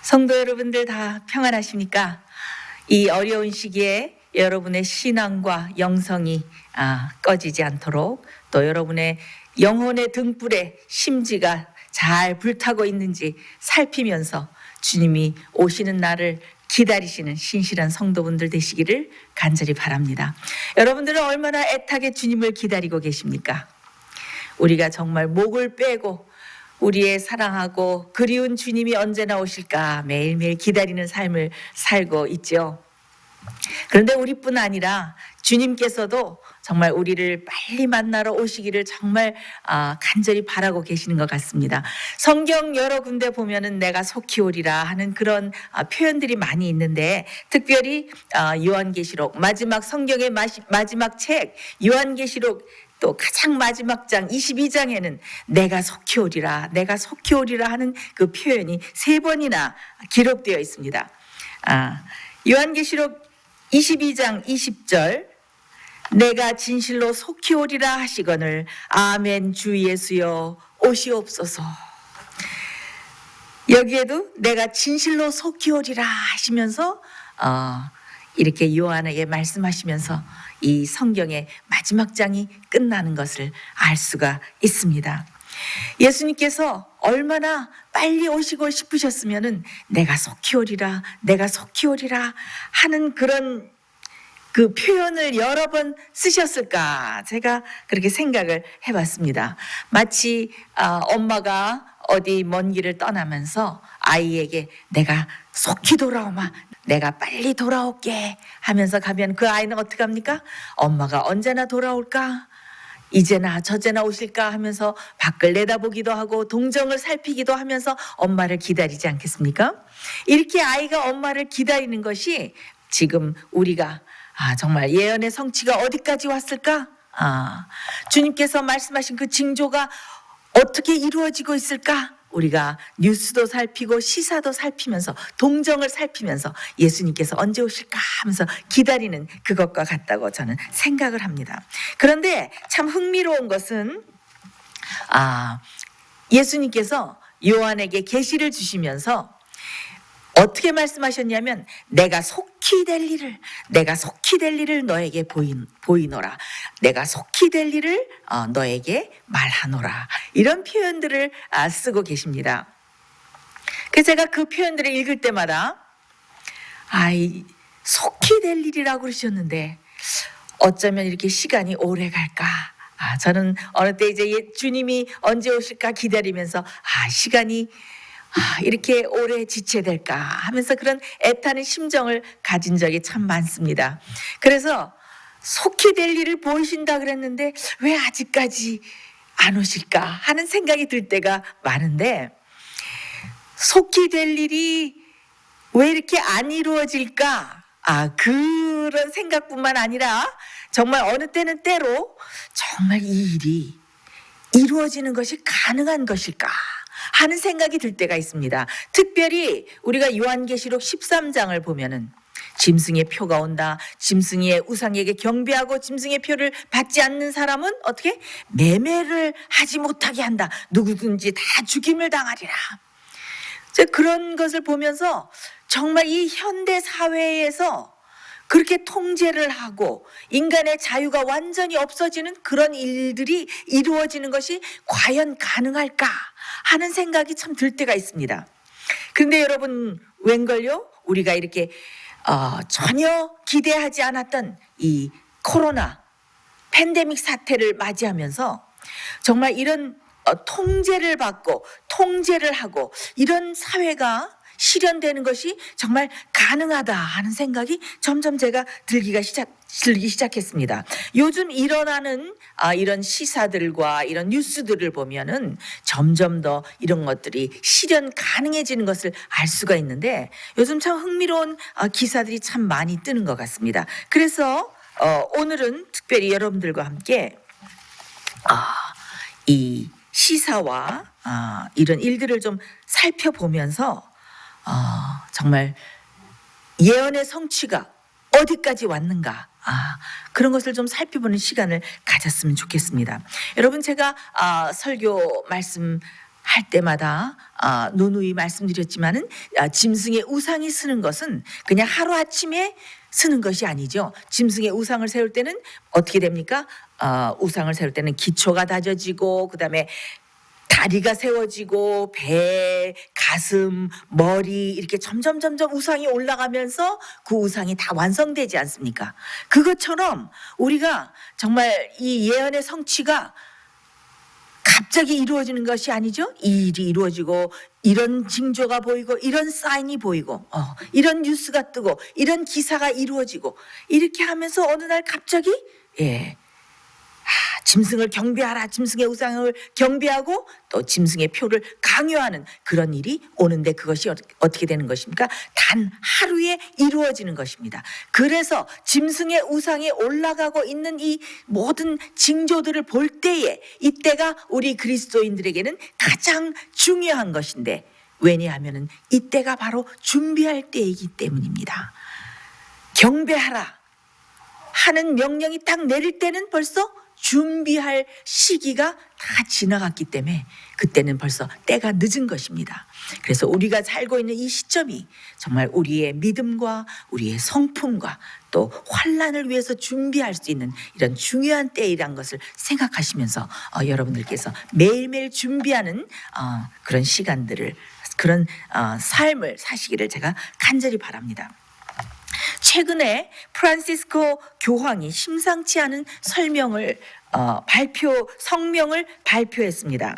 성도 여러분들 다 평안하십니까? 이 어려운 시기에 여러분의 신앙과 영성이 꺼지지 않도록, 또 여러분의 영혼의 등불에 심지가 잘 불타고 있는지 살피면서 주님이 오시는 날을 기다리시는 신실한 성도분들 되시기를 간절히 바랍니다. 여러분들은 얼마나 애타게 주님을 기다리고 계십니까? 우리가 정말 목을 빼고 우리의 사랑하고 그리운 주님이 언제나 오실까 매일매일 기다리는 삶을 살고 있죠. 그런데 우리뿐 아니라 주님께서도 정말 우리를 빨리 만나러 오시기를 정말 간절히 바라고 계시는 것 같습니다. 성경 여러 군데 보면은 내가 속히 오리라 하는 그런 표현들이 많이 있는데, 특별히 요한계시록 마지막 성경의 마지막 책 요한계시록 또 가장 마지막 장 22장에는 내가 속히 오리라, 내가 속히 오리라 하는 그 표현이 3번이나 기록되어 있습니다. 요한계시록 22장 20절, 내가 진실로 속히 오리라 하시거늘 아멘 주 예수여 오시옵소서. 여기에도 내가 진실로 속히 오리라 하시면서 이렇게 요한에게 말씀하시면서 이 성경의 마지막 장이 끝나는 것을 알 수가 있습니다. 예수님께서 얼마나 빨리 오시고 싶으셨으면은 내가 속히 오리라, 내가 속히 오리라 하는 그런 그 표현을 여러 번 쓰셨을까, 제가 그렇게 생각을 해봤습니다. 마치 엄마가 어디 먼 길을 떠나면서 아이에게 내가 속히 돌아오마, 내가 빨리 돌아올게 하면서 가면 그 아이는 어떻게 합니까? 엄마가 언제나 돌아올까? 이제나 저제나 오실까 하면서 밖을 내다보기도 하고 동정을 살피기도 하면서 엄마를 기다리지 않겠습니까? 이렇게 아이가 엄마를 기다리는 것이 지금 우리가 정말 예언의 성취가 어디까지 왔을까? 주님께서 말씀하신 그 징조가 어떻게 이루어지고 있을까? 우리가 뉴스도 살피고 시사도 살피면서 동정을 살피면서 예수님께서 언제 오실까 하면서 기다리는 그것과 같다고 저는 생각을 합니다. 그런데 참 흥미로운 것은 예수님께서 요한에게 계시를 주시면서 어떻게 말씀하셨냐면 내가 속히 될 일을 너에게 보이노라, 내가 속히 될 일을 너에게 말하노라, 이런 표현들을 쓰고 계십니다. 그래서 제가 그 표현들을 읽을 때마다 속히 될 일이라고 그러셨는데 어쩌면 이렇게 시간이 오래 갈까? 저는 어느 때 이제 주님이 언제 오실까 기다리면서 시간이 이렇게 오래 지체될까 하면서 그런 애타는 심정을 가진 적이 참 많습니다. 그래서 속히 될 일을 보이신다 그랬는데 왜 아직까지 안 오실까 하는 생각이 들 때가 많은데, 속히 될 일이 왜 이렇게 안 이루어질까? 그런 생각뿐만 아니라 정말 어느 때는 때로 정말 이 일이 이루어지는 것이 가능한 것일까 하는 생각이 들 때가 있습니다. 특별히 우리가 요한계시록 13장을 보면은 짐승의 표가 온다. 짐승의 우상에게 경배하고 짐승의 표를 받지 않는 사람은 어떻게? 매매를 하지 못하게 한다. 누구든지 다 죽임을 당하리라. 그런 것을 보면서 정말 이 현대 사회에서 그렇게 통제를 하고 인간의 자유가 완전히 없어지는 그런 일들이 이루어지는 것이 과연 가능할까 하는 생각이 참 들 때가 있습니다. 그런데 여러분, 웬걸요? 우리가 이렇게 전혀 기대하지 않았던 이 코로나 팬데믹 사태를 맞이하면서 정말 이런 통제를 받고 통제를 하고 이런 사회가 실현되는 것이 정말 가능하다 하는 생각이 점점 제가 들기 시작했습니다. 요즘 일어나는 이런 시사들과 이런 뉴스들을 보면은 점점 더 이런 것들이 실현 가능해지는 것을 알 수가 있는데, 요즘 참 흥미로운 기사들이 참 많이 뜨는 것 같습니다. 그래서 오늘은 특별히 여러분들과 함께 이 시사와 이런 일들을 좀 살펴보면서 정말 예언의 성취가 어디까지 왔는가, 그런 것을 좀 살펴보는 시간을 가졌으면 좋겠습니다. 여러분, 제가 설교 말씀 할 때마다 누누이 말씀드렸지만은 짐승의 우상이 쓰는 것은 그냥 하루아침에 쓰는 것이 아니죠. 짐승의 우상을 세울 때는 어떻게 됩니까? 우상을 세울 때는 기초가 다져지고 그다음에 다리가 세워지고 배, 가슴, 머리 이렇게 점점 우상이 올라가면서 그 우상이 다 완성되지 않습니까? 그것처럼 우리가 정말 이 예언의 성취가 갑자기 이루어지는 것이 아니죠. 이 일이 이루어지고 이런 징조가 보이고 이런 사인이 보이고 이런 뉴스가 뜨고 이런 기사가 이루어지고 이렇게 하면서 어느 날 갑자기 짐승을 경배하라. 짐승의 우상을 경배하고 또 짐승의 표를 강요하는 그런 일이 오는데 그것이 어떻게 되는 것입니까? 단 하루에 이루어지는 것입니다. 그래서 짐승의 우상에 올라가고 있는 이 모든 징조들을 볼 때에 이때가 우리 그리스도인들에게는 가장 중요한 것인데 왜냐하면 이때가 바로 준비할 때이기 때문입니다. 경배하라 하는 명령이 딱 내릴 때는 벌써 준비할 시기가 다 지나갔기 때문에 그때는 벌써 때가 늦은 것입니다. 그래서 우리가 살고 있는 이 시점이 정말 우리의 믿음과 우리의 성품과 또 환난을 위해서 준비할 수 있는 이런 중요한 때이란 것을 생각하시면서 여러분들께서 매일매일 준비하는 그런 시간들을 그런 삶을 사시기를 제가 간절히 바랍니다. 최근에 프란시스코 교황이 심상치 않은 성명을 발표했습니다.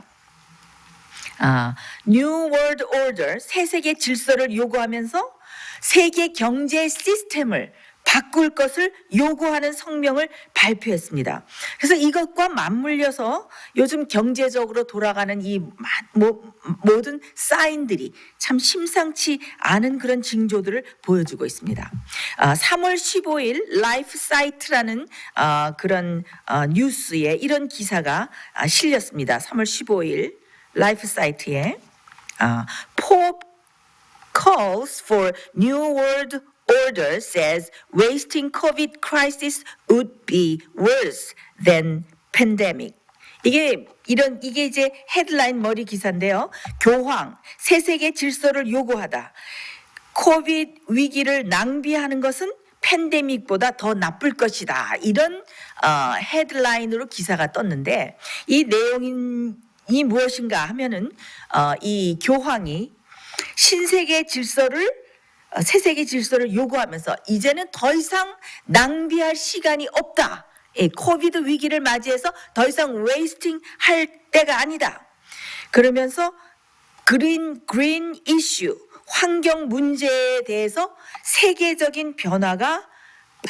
New World Order, 새 세계 질서를 요구하면서 세계 경제 시스템을 바꿀 것을 요구하는 성명을 발표했습니다. 그래서 이것과 맞물려서 요즘 경제적으로 돌아가는 이 모든 사인들이 참 심상치 않은 그런 징조들을 보여주고 있습니다. 3월 15일 라이프 사이트라는 그런 뉴스에 이런 기사가 실렸습니다. 3월 15일 라이프 사이트에 Pope calls for new world order says wasting COVID crisis would be worse than pandemic. 이게 이제 헤드라인 머리 기사인데요. 교황 새 세계 질서를 요구하다. 코비드 위기를 낭비하는 것은 팬데믹보다 더 나쁠 것이다. 이런 헤드라인으로 기사가 떴는데 이 내용이 무엇인가 하면은 이 교황이 새 세계 질서를 요구하면서 이제는 더 이상 낭비할 시간이 없다. 코비드 위기를 맞이해서 더 이상 웨이스팅 할 때가 아니다. 그러면서 그린 이슈, 환경 문제에 대해서 세계적인 변화가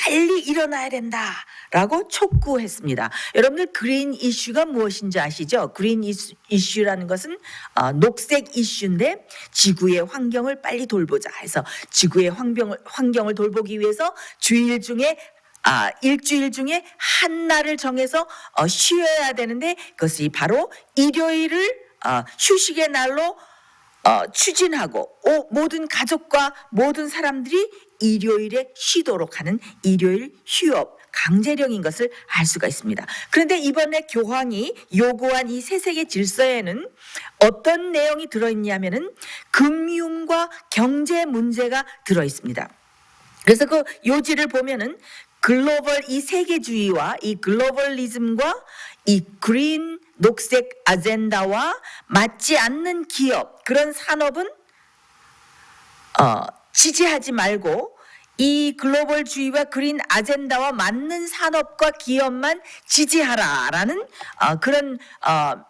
빨리 일어나야 된다라고 촉구했습니다. 여러분들 그린 이슈가 무엇인지 아시죠? 그린 이슈라는 것은 녹색 이슈인데 지구의 환경을 빨리 돌보자 해서 지구의 환경을 돌보기 위해서 일주일 중에 한 날을 정해서 쉬어야 되는데 그것이 바로 일요일을 휴식의 날로 추진하고 모든 가족과 모든 사람들이 일요일에 쉬도록 하는 일요일 휴업 강제령인 것을 알 수가 있습니다. 그런데 이번에 교황이 요구한 이 새 세계 질서에는 어떤 내용이 들어있냐면은 금융과 경제 문제가 들어있습니다. 그래서 그 요지를 보면은 이 세계주의와 이 글로벌리즘과 이 그린 녹색 아젠다와 맞지 않는 기업 그런 산업은 지지하지 말고 이 글로벌주의와 그린 아젠다와 맞는 산업과 기업만 지지하라라는 그런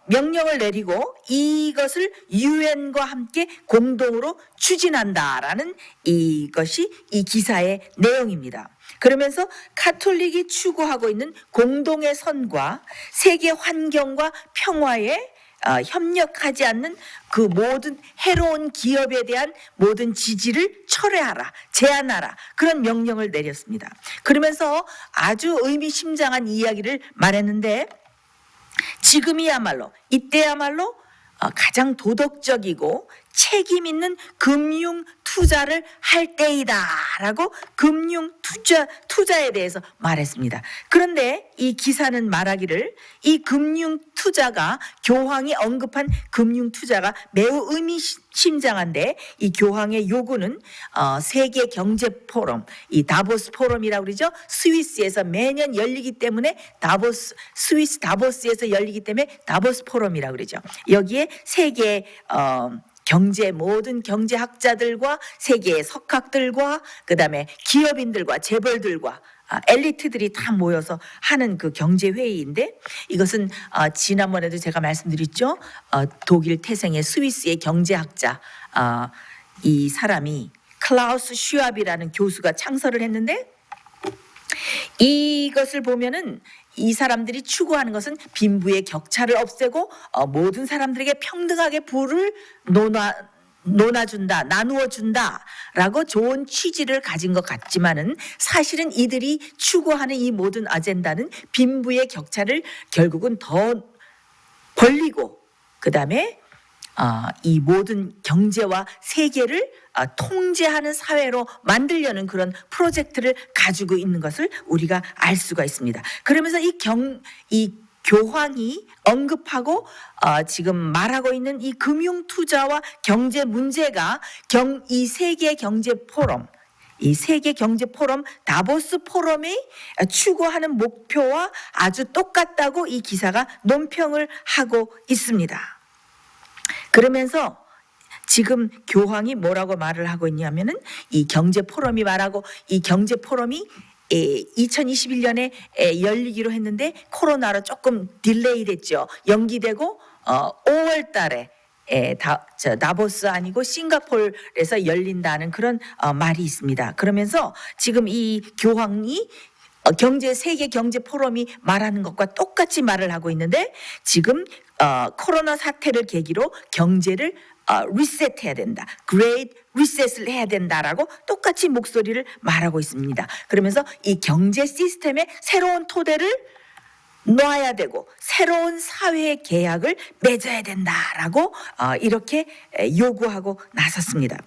명령을 내리고 이것을 유엔과 함께 공동으로 추진한다라는 이것이 이 기사의 내용입니다. 그러면서 카톨릭이 추구하고 있는 공동의 선과 세계 환경과 평화에 협력하지 않는 그 모든 해로운 기업에 대한 모든 지지를 철회하라, 제한하라 그런 명령을 내렸습니다. 그러면서 아주 의미심장한 이야기를 말했는데 이때야말로 가장 도덕적이고 책임 있는 금융 투자를 할 때이다라고 금융 투자에 대해서 말했습니다. 그런데 이 기사는 말하기를 이 금융 투자가 교황이 언급한 금융 투자가 매우 의미심장한데 이 교황의 요구는 세계 경제 포럼, 이 다보스 포럼이라고 그러죠. 스위스에서 매년 열리기 때문에 스위스 다보스에서 열리기 때문에 다보스 포럼이라고 그러죠. 여기에 세계 모든 경제학자들과 세계의 석학들과 그다음에 기업인들과 재벌들과 엘리트들이 다 모여서 하는 그 경제회의인데 이것은 지난번에도 제가 말씀드렸죠. 독일 태생의 스위스의 경제학자 이 사람이 클라우스 슈압이라는 교수가 창설을 했는데 이것을 보면은 이 사람들이 추구하는 것은 빈부의 격차를 없애고 모든 사람들에게 평등하게 부를 나누어 준다라고 좋은 취지를 가진 것 같지만은 사실은 이들이 추구하는 이 모든 아젠다는 빈부의 격차를 결국은 더 벌리고 그다음에 이 모든 경제와 세계를 통제하는 사회로 만들려는 그런 프로젝트를 가지고 있는 것을 우리가 알 수가 있습니다. 그러면서 이 교황이 언급하고 지금 말하고 있는 이 금융 투자와 경제 문제가 이 세계 경제 포럼 다보스 포럼이 추구하는 목표와 아주 똑같다고 이 기사가 논평을 하고 있습니다. 그러면서 지금 교황이 뭐라고 말을 하고 있냐면은 이 경제 포럼이 말하고 이 경제 포럼이 2021년에 열리기로 했는데 코로나로 조금 딜레이 됐죠. 연기되고 5월 달에 다보스 아니고 싱가포르에서 열린다는 그런 말이 있습니다. 그러면서 지금 이 교황이 세계 경제 포럼이 말하는 것과 똑같이 말을 하고 있는데 지금 코로나 사태를 계기로 경제를 리셋해야 된다. 그레이트 리셋을 해야 된다라고 똑같이 목소리를 말하고 있습니다. 그러면서 이 경제 시스템에 새로운 토대를 놔야 되고 새로운 사회의 계약을 맺어야 된다라고 이렇게 요구하고 나섰습니다.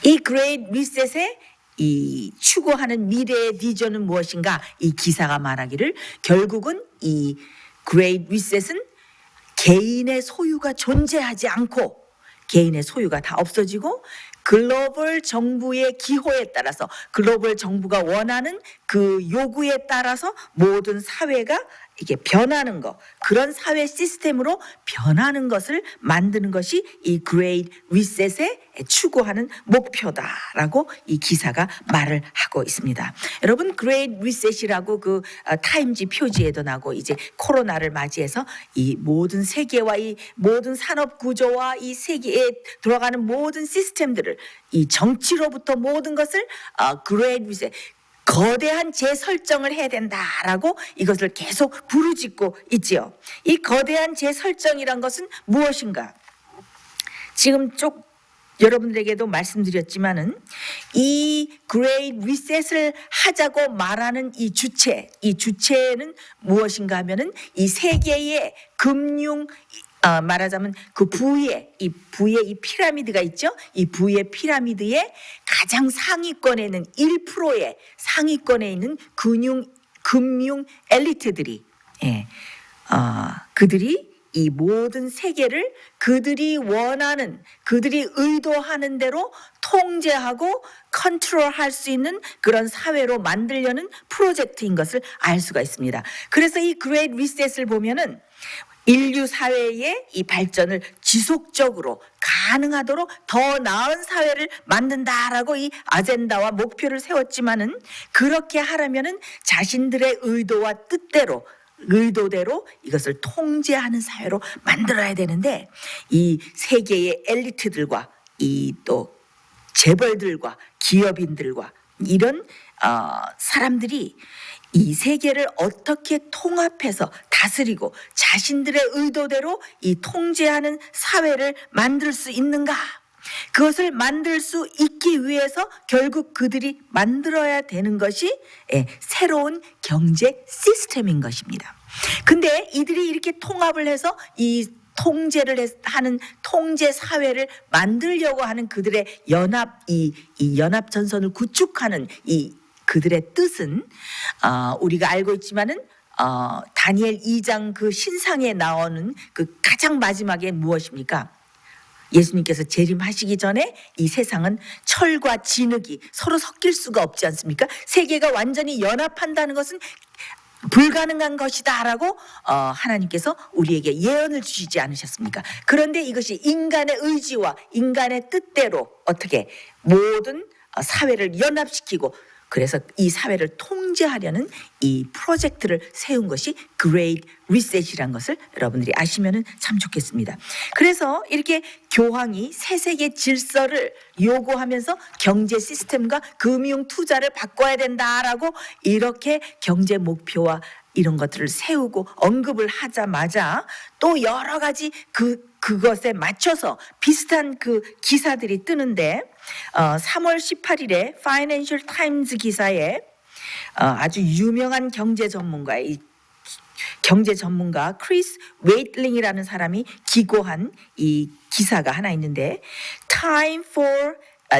이 그레이트 리셋의 이 추구하는 미래의 비전은 무엇인가? 이 기사가 말하기를 결국은 이 그레이트 리셋은 개인의 소유가 존재하지 않고 개인의 소유가 다 없어지고 글로벌 정부의 기호에 따라서 글로벌 정부가 원하는 그 요구에 따라서 모든 사회가 이게 변하는 것, 그런 사회 시스템으로 변하는 것을 만드는 것이 이 그레이트 리셋의 추구하는 목표다라고 이 기사가 말을 하고 있습니다. 여러분 그레이트 리셋이라고 그 타임지 표지에도 나고 이제 코로나를 맞이해서 이 모든 세계와 이 모든 산업 구조와 이 세계에 들어가는 모든 시스템들을 이 정치로부터 모든 것을 그레이트 리셋 거대한 재설정을 해야 된다라고 이것을 계속 부르짖고 있지요. 이 거대한 재설정이란 것은 무엇인가? 지금 여러분들에게도 말씀드렸지만은 이 그레이트 리셋을 하자고 말하는 이 주체는 무엇인가 하면은 이 세계의 금융 말하자면 그 부의 이 피라미드가 있죠. 이 부의 피라미드의 가장 상위권에는 1%의 상위권에 있는 금융 엘리트들이 그들이 이 모든 세계를 그들이 원하는 그들이 의도하는 대로 통제하고 컨트롤할 수 있는 그런 사회로 만들려는 프로젝트인 것을 알 수가 있습니다. 그래서 이 그레이트 리셋을 보면은 인류 사회의 이 발전을 지속적으로 가능하도록 더 나은 사회를 만든다라고 이 아젠다와 목표를 세웠지만은 그렇게 하려면은 자신들의 의도대로 이것을 통제하는 사회로 만들어야 되는데 이 세계의 엘리트들과 이 또 재벌들과 기업인들과 이런 사람들이 이 세계를 어떻게 통합해서 다스리고 자신들의 의도대로 이 통제하는 사회를 만들 수 있는가? 그것을 만들 수 있기 위해서 결국 그들이 만들어야 되는 것이 새로운 경제 시스템인 것입니다. 근데 이들이 이렇게 통합을 해서 이 하는 통제 사회를 만들려고 하는 그들의 이 연합 전선을 구축하는 이 그들의 뜻은 우리가 알고 있지만은 다니엘 2장 그 신상에 나오는 그 가장 마지막에 무엇입니까? 예수님께서 재림하시기 전에 이 세상은 철과 진흙이 서로 섞일 수가 없지 않습니까? 세계가 완전히 연합한다는 것은 불가능한 것이다라고 하나님께서 우리에게 예언을 주시지 않으셨습니까? 그런데 이것이 인간의 의지와 인간의 뜻대로 어떻게 모든 사회를 연합시키고 그래서 이 사회를 통제하려는 이 프로젝트를 세운 것이 Great Reset이라는 것을 여러분들이 아시면 참 좋겠습니다. 그래서 이렇게 교황이 새 세계 질서를 요구하면서 경제 시스템과 금융 투자를 바꿔야 된다라고 이렇게 경제 목표와 이런 것들을 세우고 언급을 하자마자 또 여러 가지 그것에 맞춰서 비슷한 그 기사들이 뜨는데 3월 18일에 Financial Times 기사에 아주 유명한 경제 전문가 크리스 웨이틀링이라는 사람이 기고한 이 기사가 하나 있는데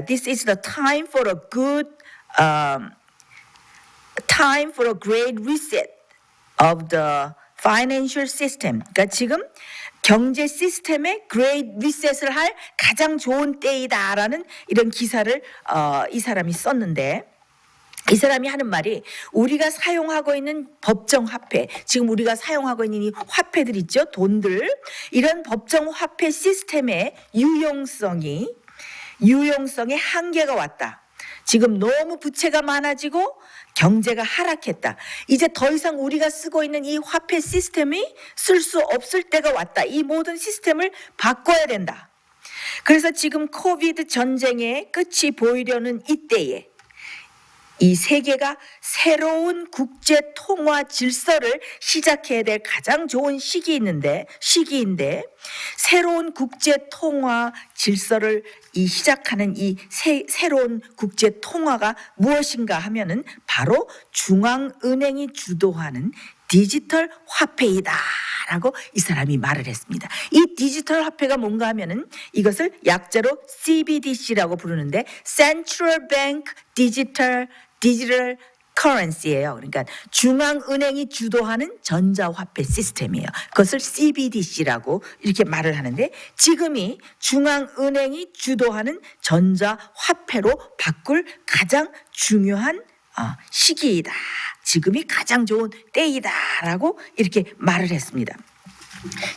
This is the time for a great reset of the financial system. 그러니까 지금 경제 시스템의 great reset을 할 가장 좋은 때이다라는 이런 기사를 이 사람이 썼는데 이 사람이 하는 말이 우리가 사용하고 있는 법정 화폐, 지금 우리가 사용하고 있는 이 화폐들 있죠, 돈들, 이런 법정 화폐 시스템의 유용성에 한계가 왔다. 지금 너무 부채가 많아지고 경제가 하락했다. 이제 더 이상 우리가 쓰고 있는 이 화폐 시스템이 쓸 수 없을 때가 왔다. 이 모든 시스템을 바꿔야 된다. 그래서 지금 코비드 전쟁의 끝이 보이려는 이때에 이 세계가 새로운 국제 통화 질서를 시작해야 될 가장 좋은 시기인데 새로운 국제 통화 질서를 시작하는 이 새로운 국제 통화가 무엇인가 하면은 바로 중앙은행이 주도하는 디지털 화폐이다라고 이 사람이 말을 했습니다. 이 디지털 화폐가 뭔가 하면은 이것을 약자로 CBDC라고 부르는데 Central Bank Digital Currency예요. 그러니까 중앙은행이 주도하는 전자화폐 시스템이에요. 그것을 CBDC라고 이렇게 말을 하는데 지금이 중앙은행이 주도하는 전자화폐로 바꿀 가장 중요한 시기이다. 지금이 가장 좋은 때이다라고 이렇게 말을 했습니다.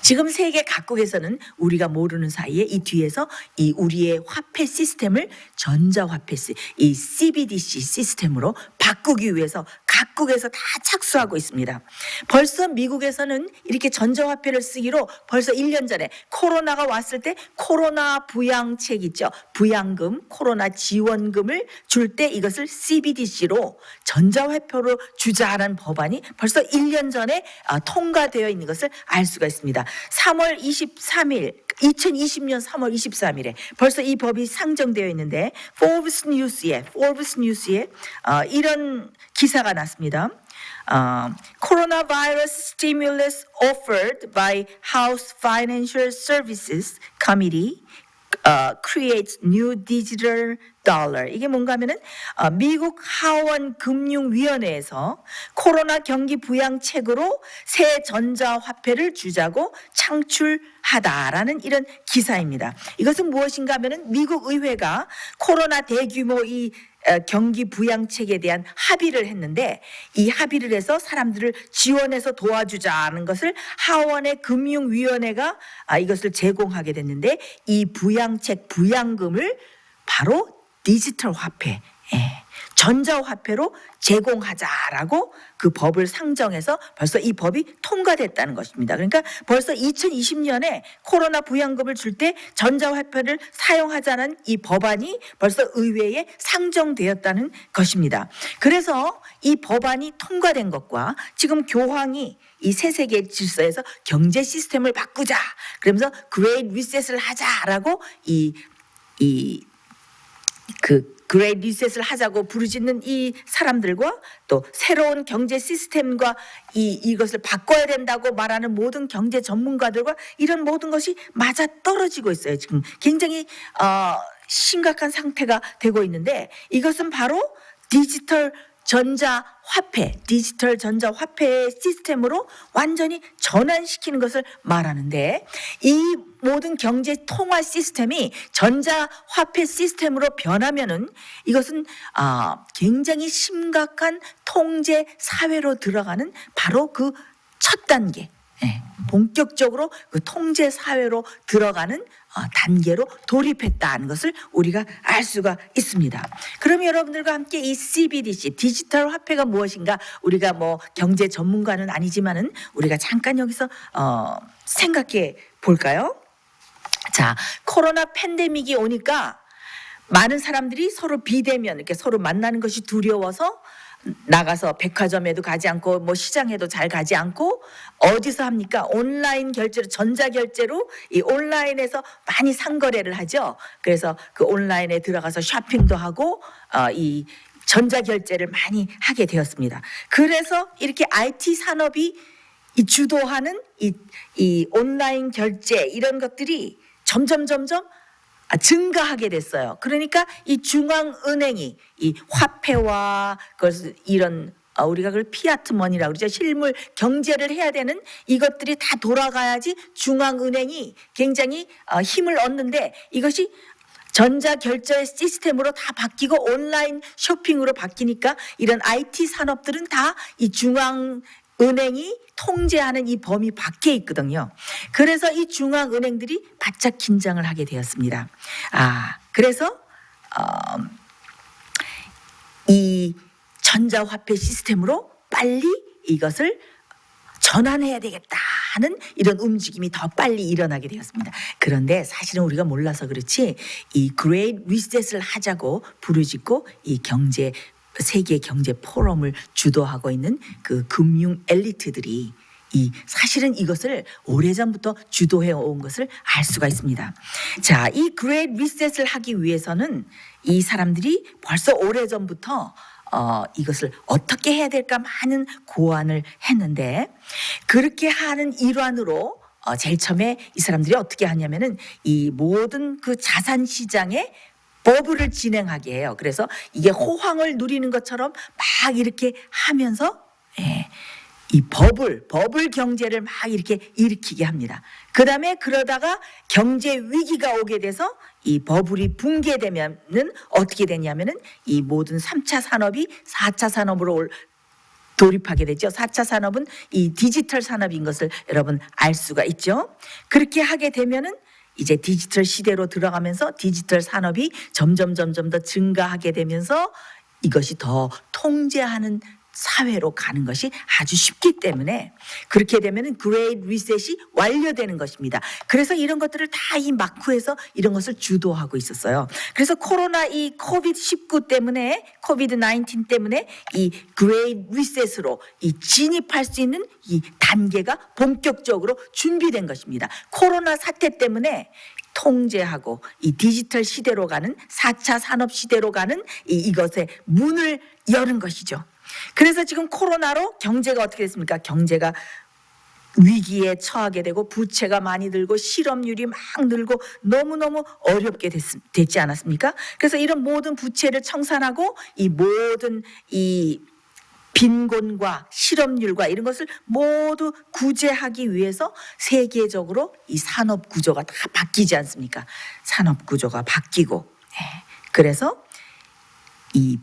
지금 세계 각국에서는 우리가 모르는 사이에 이 뒤에서 이 우리의 화폐 시스템을 전자화폐 이 CBDC 시스템으로 바꾸기 위해서 각국에서 다 착수하고 있습니다. 벌써 미국에서는 이렇게 전자화폐를 쓰기로 벌써 1년 전에 코로나가 왔을 때 코로나 부양책 있죠. 부양금, 코로나 지원금을 줄 때 이것을 CBDC로 전자화폐로 주자라는 법안이 벌써 1년 전에 통과되어 있는 것을 알 수가 있습니다. 3월 23일 2020년 3월 23일에 벌써 이 법이 상정되어 있는데 Forbes News에 이런 기사가 났습니다. Coronavirus stimulus offered by House Financial Services Committee creates new digital dollar. 이게 뭔가 하면은 미국 하원 금융위원회에서 코로나 경기 부양책으로 새 전자화폐를 주자고 창출하다라는 이런 기사입니다. 이것은 무엇인가 하면은 미국 의회가 코로나 대규모 이 경기 부양책에 대한 합의를 했는데 이 합의를 해서 사람들을 지원해서 도와주자는 것을 하원의 금융위원회가 이것을 제공하게 됐는데 이 부양책 부양금을 바로 디지털 화폐 전자화폐로 제공하자라고 그 법을 상정해서 벌써 이 법이 통과됐다는 것입니다. 그러니까 벌써 2020년에 코로나 부양금을 줄 때 전자화폐를 사용하자는 이 법안이 벌써 의회에 상정되었다는 것입니다. 그래서 이 법안이 통과된 것과 지금 교황이 이 새 세계 질서에서 경제 시스템을 바꾸자 그러면서 그레이트 리셋을 하자라고 그레이트 리셋을 하자고 부르짖는 이 사람들과 또 새로운 경제 시스템과 이것을 바꿔야 된다고 말하는 모든 경제 전문가들과 이런 모든 것이 맞아 떨어지고 있어요. 지금 굉장히 심각한 상태가 되고 있는데 이것은 바로 디지털 전자화폐 시스템으로 완전히 전환시키는 것을 말하는데 이 모든 경제 통화 시스템이 전자화폐 시스템으로 변하면은 이것은 굉장히 심각한 통제 사회로 들어가는 바로 그 첫 단계. 본격적으로 그 통제 사회로 들어가는 단계로 돌입했다는 것을 우리가 알 수가 있습니다. 그럼 여러분들과 함께 이 CBDC 디지털 화폐가 무엇인가 우리가 뭐 경제 전문가는 아니지만은 우리가 잠깐 여기서 생각해 볼까요? 자, 코로나 팬데믹이 오니까 많은 사람들이 서로 비대면 이렇게 서로 만나는 것이 두려워서 나가서 백화점에도 가지 않고 뭐 시장에도 잘 가지 않고 어디서 합니까? 온라인 결제로 전자결제로 이 온라인에서 많이 상거래를 하죠. 그래서 그 온라인에 들어가서 쇼핑도 하고 이 전자결제를 많이 하게 되었습니다. 그래서 이렇게 IT 산업이 이 주도하는 이 온라인 결제 이런 것들이 점점 증가하게 됐어요. 그러니까 이 중앙은행이 이 화폐와 이런 우리가 그걸 피아트 머니라고 그러죠. 실물 경제를 해야 되는 이것들이 다 돌아가야지 중앙은행이 굉장히 힘을 얻는데 이것이 전자결제 시스템으로 다 바뀌고 온라인 쇼핑으로 바뀌니까 이런 IT 산업들은 다 이 중앙은행이 통제하는 이 범위 밖에 있거든요. 그래서 이 중앙은행들이 바짝 긴장을 하게 되었습니다. 그래서 이 전자화폐 시스템으로 빨리 이것을 전환해야 되겠다는 이런 움직임이 더 빨리 일어나게 되었습니다. 그런데 사실은 우리가 몰라서 그렇지 이 그레이트 리셋을 하자고 부르짖고 이 세계 경제 포럼을 주도하고 있는 그 금융 엘리트들이 사실은 이것을 오래전부터 주도해 온 것을 알 수가 있습니다. 자, 이 그레이트 리셋을 하기 위해서는 이 사람들이 벌써 오래전부터 이것을 어떻게 해야 될까 많은 고안을 했는데 그렇게 하는 일환으로 제일 처음에 이 사람들이 어떻게 하냐면은 이 모든 그 자산 시장에 버블을 진행하게 해요. 그래서 이게 호황을 누리는 것처럼 막 이렇게 하면서 이 버블 경제를 막 이렇게 일으키게 합니다. 그다음에 그러다가 경제 위기가 오게 돼서 이 버블이 붕괴되면은 어떻게 되냐면은 이 모든 3차 산업이 4차 산업으로 돌입하게 되죠. 4차 산업은 이 디지털 산업인 것을 여러분 알 수가 있죠. 그렇게 하게 되면은 이제 디지털 시대로 들어가면서 디지털 산업이 점점 더 증가하게 되면서 이것이 더 통제하는 사회로 가는 것이 아주 쉽기 때문에 그렇게 되면은 그레이트 리셋이 완료되는 것입니다. 그래서 이런 것들을 다 이 마크에서 이런 것을 주도하고 있었어요. 그래서 코로나 이 코비드-19 때문에 코비드-19 때문에 이 그레이트 리셋으로 이 진입할 수 있는 이 단계가 본격적으로 준비된 것입니다. 코로나 사태 때문에 통제하고 이 디지털 시대로 가는 4차 산업 시대로 가는 이것의 문을 여는 것이죠. 그래서 지금 코로나로 경제가 어떻게 됐습니까? 경제가 위기에 처하게 되고 부채가 많이 들고 실업률이 막 늘고 너무너무 어렵게 됐지 않았습니까? 그래서 이런 모든 부채를 청산하고 이 모든 이 빈곤과 실업률과 이런 것을 모두 구제하기 위해서 세계적으로 이 산업 구조가 다 바뀌지 않습니까? 산업 구조가 바뀌고 그래서 이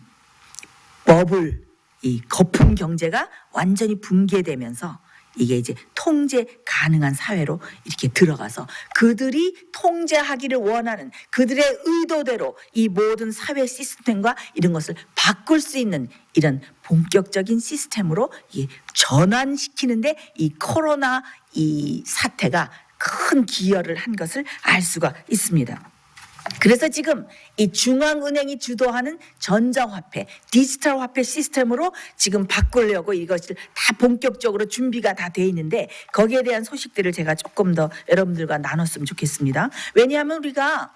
버블 이 거품 경제가 완전히 붕괴되면서 이게 이제 통제 가능한 사회로 이렇게 들어가서 그들이 통제하기를 원하는 그들의 의도대로 이 모든 사회 시스템과 이런 것을 바꿀 수 있는 이런 본격적인 시스템으로 전환시키는데 이 코로나 이 사태가 큰 기여를 한 것을 알 수가 있습니다. 그래서 지금 이 중앙은행이 주도하는 전자화폐, 디지털 화폐 시스템으로 지금 바꾸려고 이것을 다 본격적으로 준비가 다 돼 있는데 거기에 대한 소식들을 제가 조금 더 여러분들과 나눴으면 좋겠습니다. 왜냐하면 우리가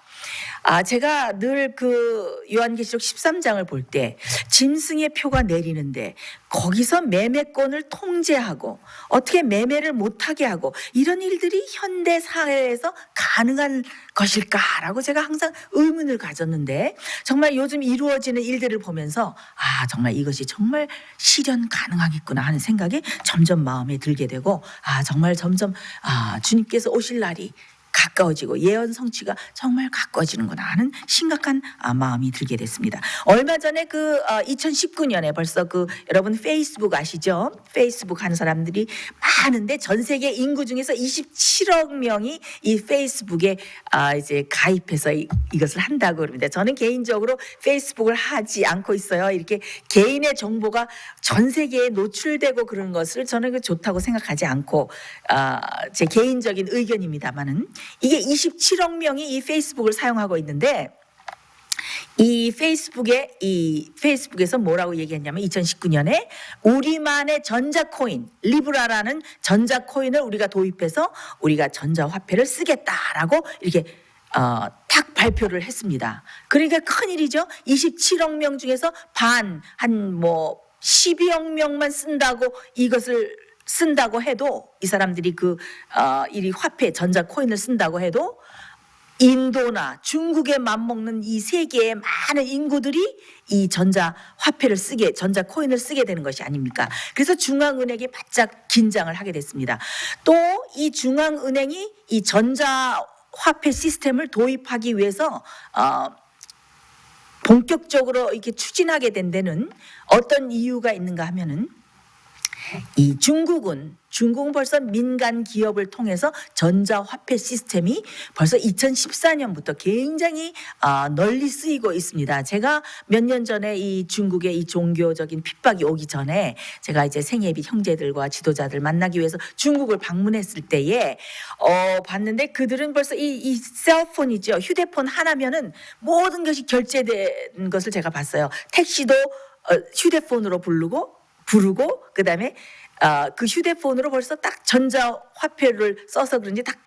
제가 늘 그 요한계시록 13장을 볼 때 짐승의 표가 내리는데 거기서 매매권을 통제하고 어떻게 매매를 못하게 하고 이런 일들이 현대 사회에서 가능한 것일까라고 제가 항상 의문을 가졌는데 정말 요즘 이루어지는 일들을 보면서 정말 이것이 정말 실현 가능하겠구나 하는 생각이 점점 마음에 들게 되고 정말 점점 주님께서 오실 날이 가까워지고 예언 성취가 정말 가까워지는구나 하는 심각한 마음이 들게 됐습니다. 얼마 전에 2019년에 벌써 여러분 페이스북 아시죠? 페이스북 하는 사람들이 많은데 전 세계 인구 중에서 27억 명이 이 페이스북에 이제 가입해서 이것을 한다고 그럽니다. 저는 개인적으로 페이스북을 하지 않고 있어요. 이렇게 개인의 정보가 전 세계에 노출되고 그런 것을 저는 좋다고 생각하지 않고 제 개인적인 의견입니다만은 이게 27억 명이 이 페이스북을 사용하고 있는데 이 페이스북에서 뭐라고 얘기했냐면 2019년에 우리만의 전자코인 리브라라는 전자코인을 우리가 도입해서 우리가 전자화폐를 쓰겠다라고 이렇게 딱 발표를 했습니다. 그러니까 큰일이죠. 27억 명 중에서 한 12억 명만 쓴다고 해도 이 사람들이 이 화폐 전자코인을 쓴다고 해도 인도나 중국에 맞먹는 이 세계의 많은 인구들이 이 전자화폐를 전자코인을 쓰게 되는 것이 아닙니까? 그래서 중앙은행이 바짝 긴장을 하게 됐습니다. 또 이 중앙은행이 이 전자화폐 시스템을 도입하기 위해서 본격적으로 이렇게 추진하게 된 데는 어떤 이유가 있는가 하면은 이 중국은 벌써 민간 기업을 통해서 전자화폐 시스템이 벌써 2014년부터 굉장히 널리 쓰이고 있습니다. 제가 몇 년 전에 이 중국의 이 종교적인 핍박이 오기 전에 제가 이제 생애빛 형제들과 지도자들 만나기 위해서 중국을 방문했을 때에 봤는데 그들은 벌써 이 셀폰이죠. 휴대폰 하나면은 모든 것이 결제된 것을 제가 봤어요. 택시도 휴대폰으로 부르고 그다음에 그 휴대폰으로 벌써 딱 전자화폐를 써서 그런지 딱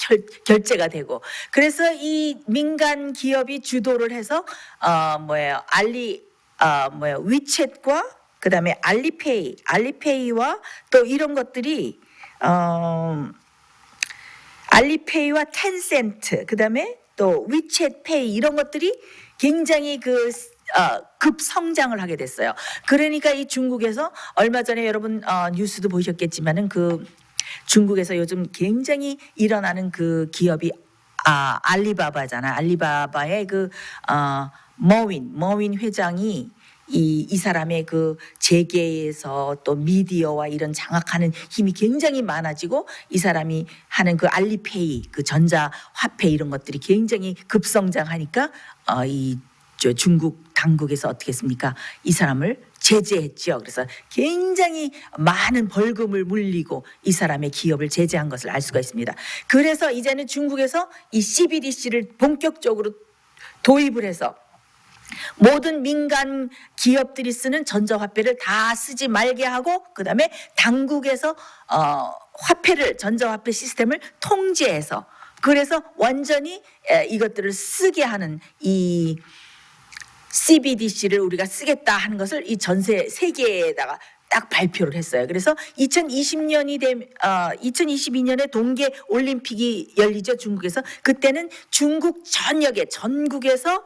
결제가 되고 그래서 이 민간 기업이 주도를 해서 위챗과 그다음에 알리페이와 또 이런 것들이 알리페이와 텐센트 그다음에 또 위챗페이 이런 것들이 굉장히 급성장을 하게 됐어요. 그러니까 이 중국에서 얼마 전에 여러분 뉴스도 보셨겠지만은 중국에서 요즘 굉장히 일어나는 그 기업이 알리바바잖아. 알리바바의 머윈 회장이 이 사람의 재계에서 또 미디어와 이런 장악하는 힘이 굉장히 많아지고 이 사람이 하는 알리페이 전자화폐 이런 것들이 굉장히 급성장하니까 중국 당국에서 어떻게 했습니까? 이 사람을 제재했죠. 그래서 굉장히 많은 벌금을 물리고 이 사람의 기업을 제재한 것을 알 수가 있습니다. 그래서 이제는 중국에서 이 CBDC를 본격적으로 도입을 해서 모든 민간 기업들이 쓰는 전자화폐를 다 쓰지 말게 하고 그다음에 당국에서 전자화폐 시스템을 통제해서 그래서 완전히 이것들을 쓰게 하는 이 CBDC를 우리가 쓰겠다 하는 것을 이 전세 세계에다가 딱 발표를 했어요. 그래서 2022년에 동계 올림픽이 열리죠. 중국에서. 그때는 중국 전국에서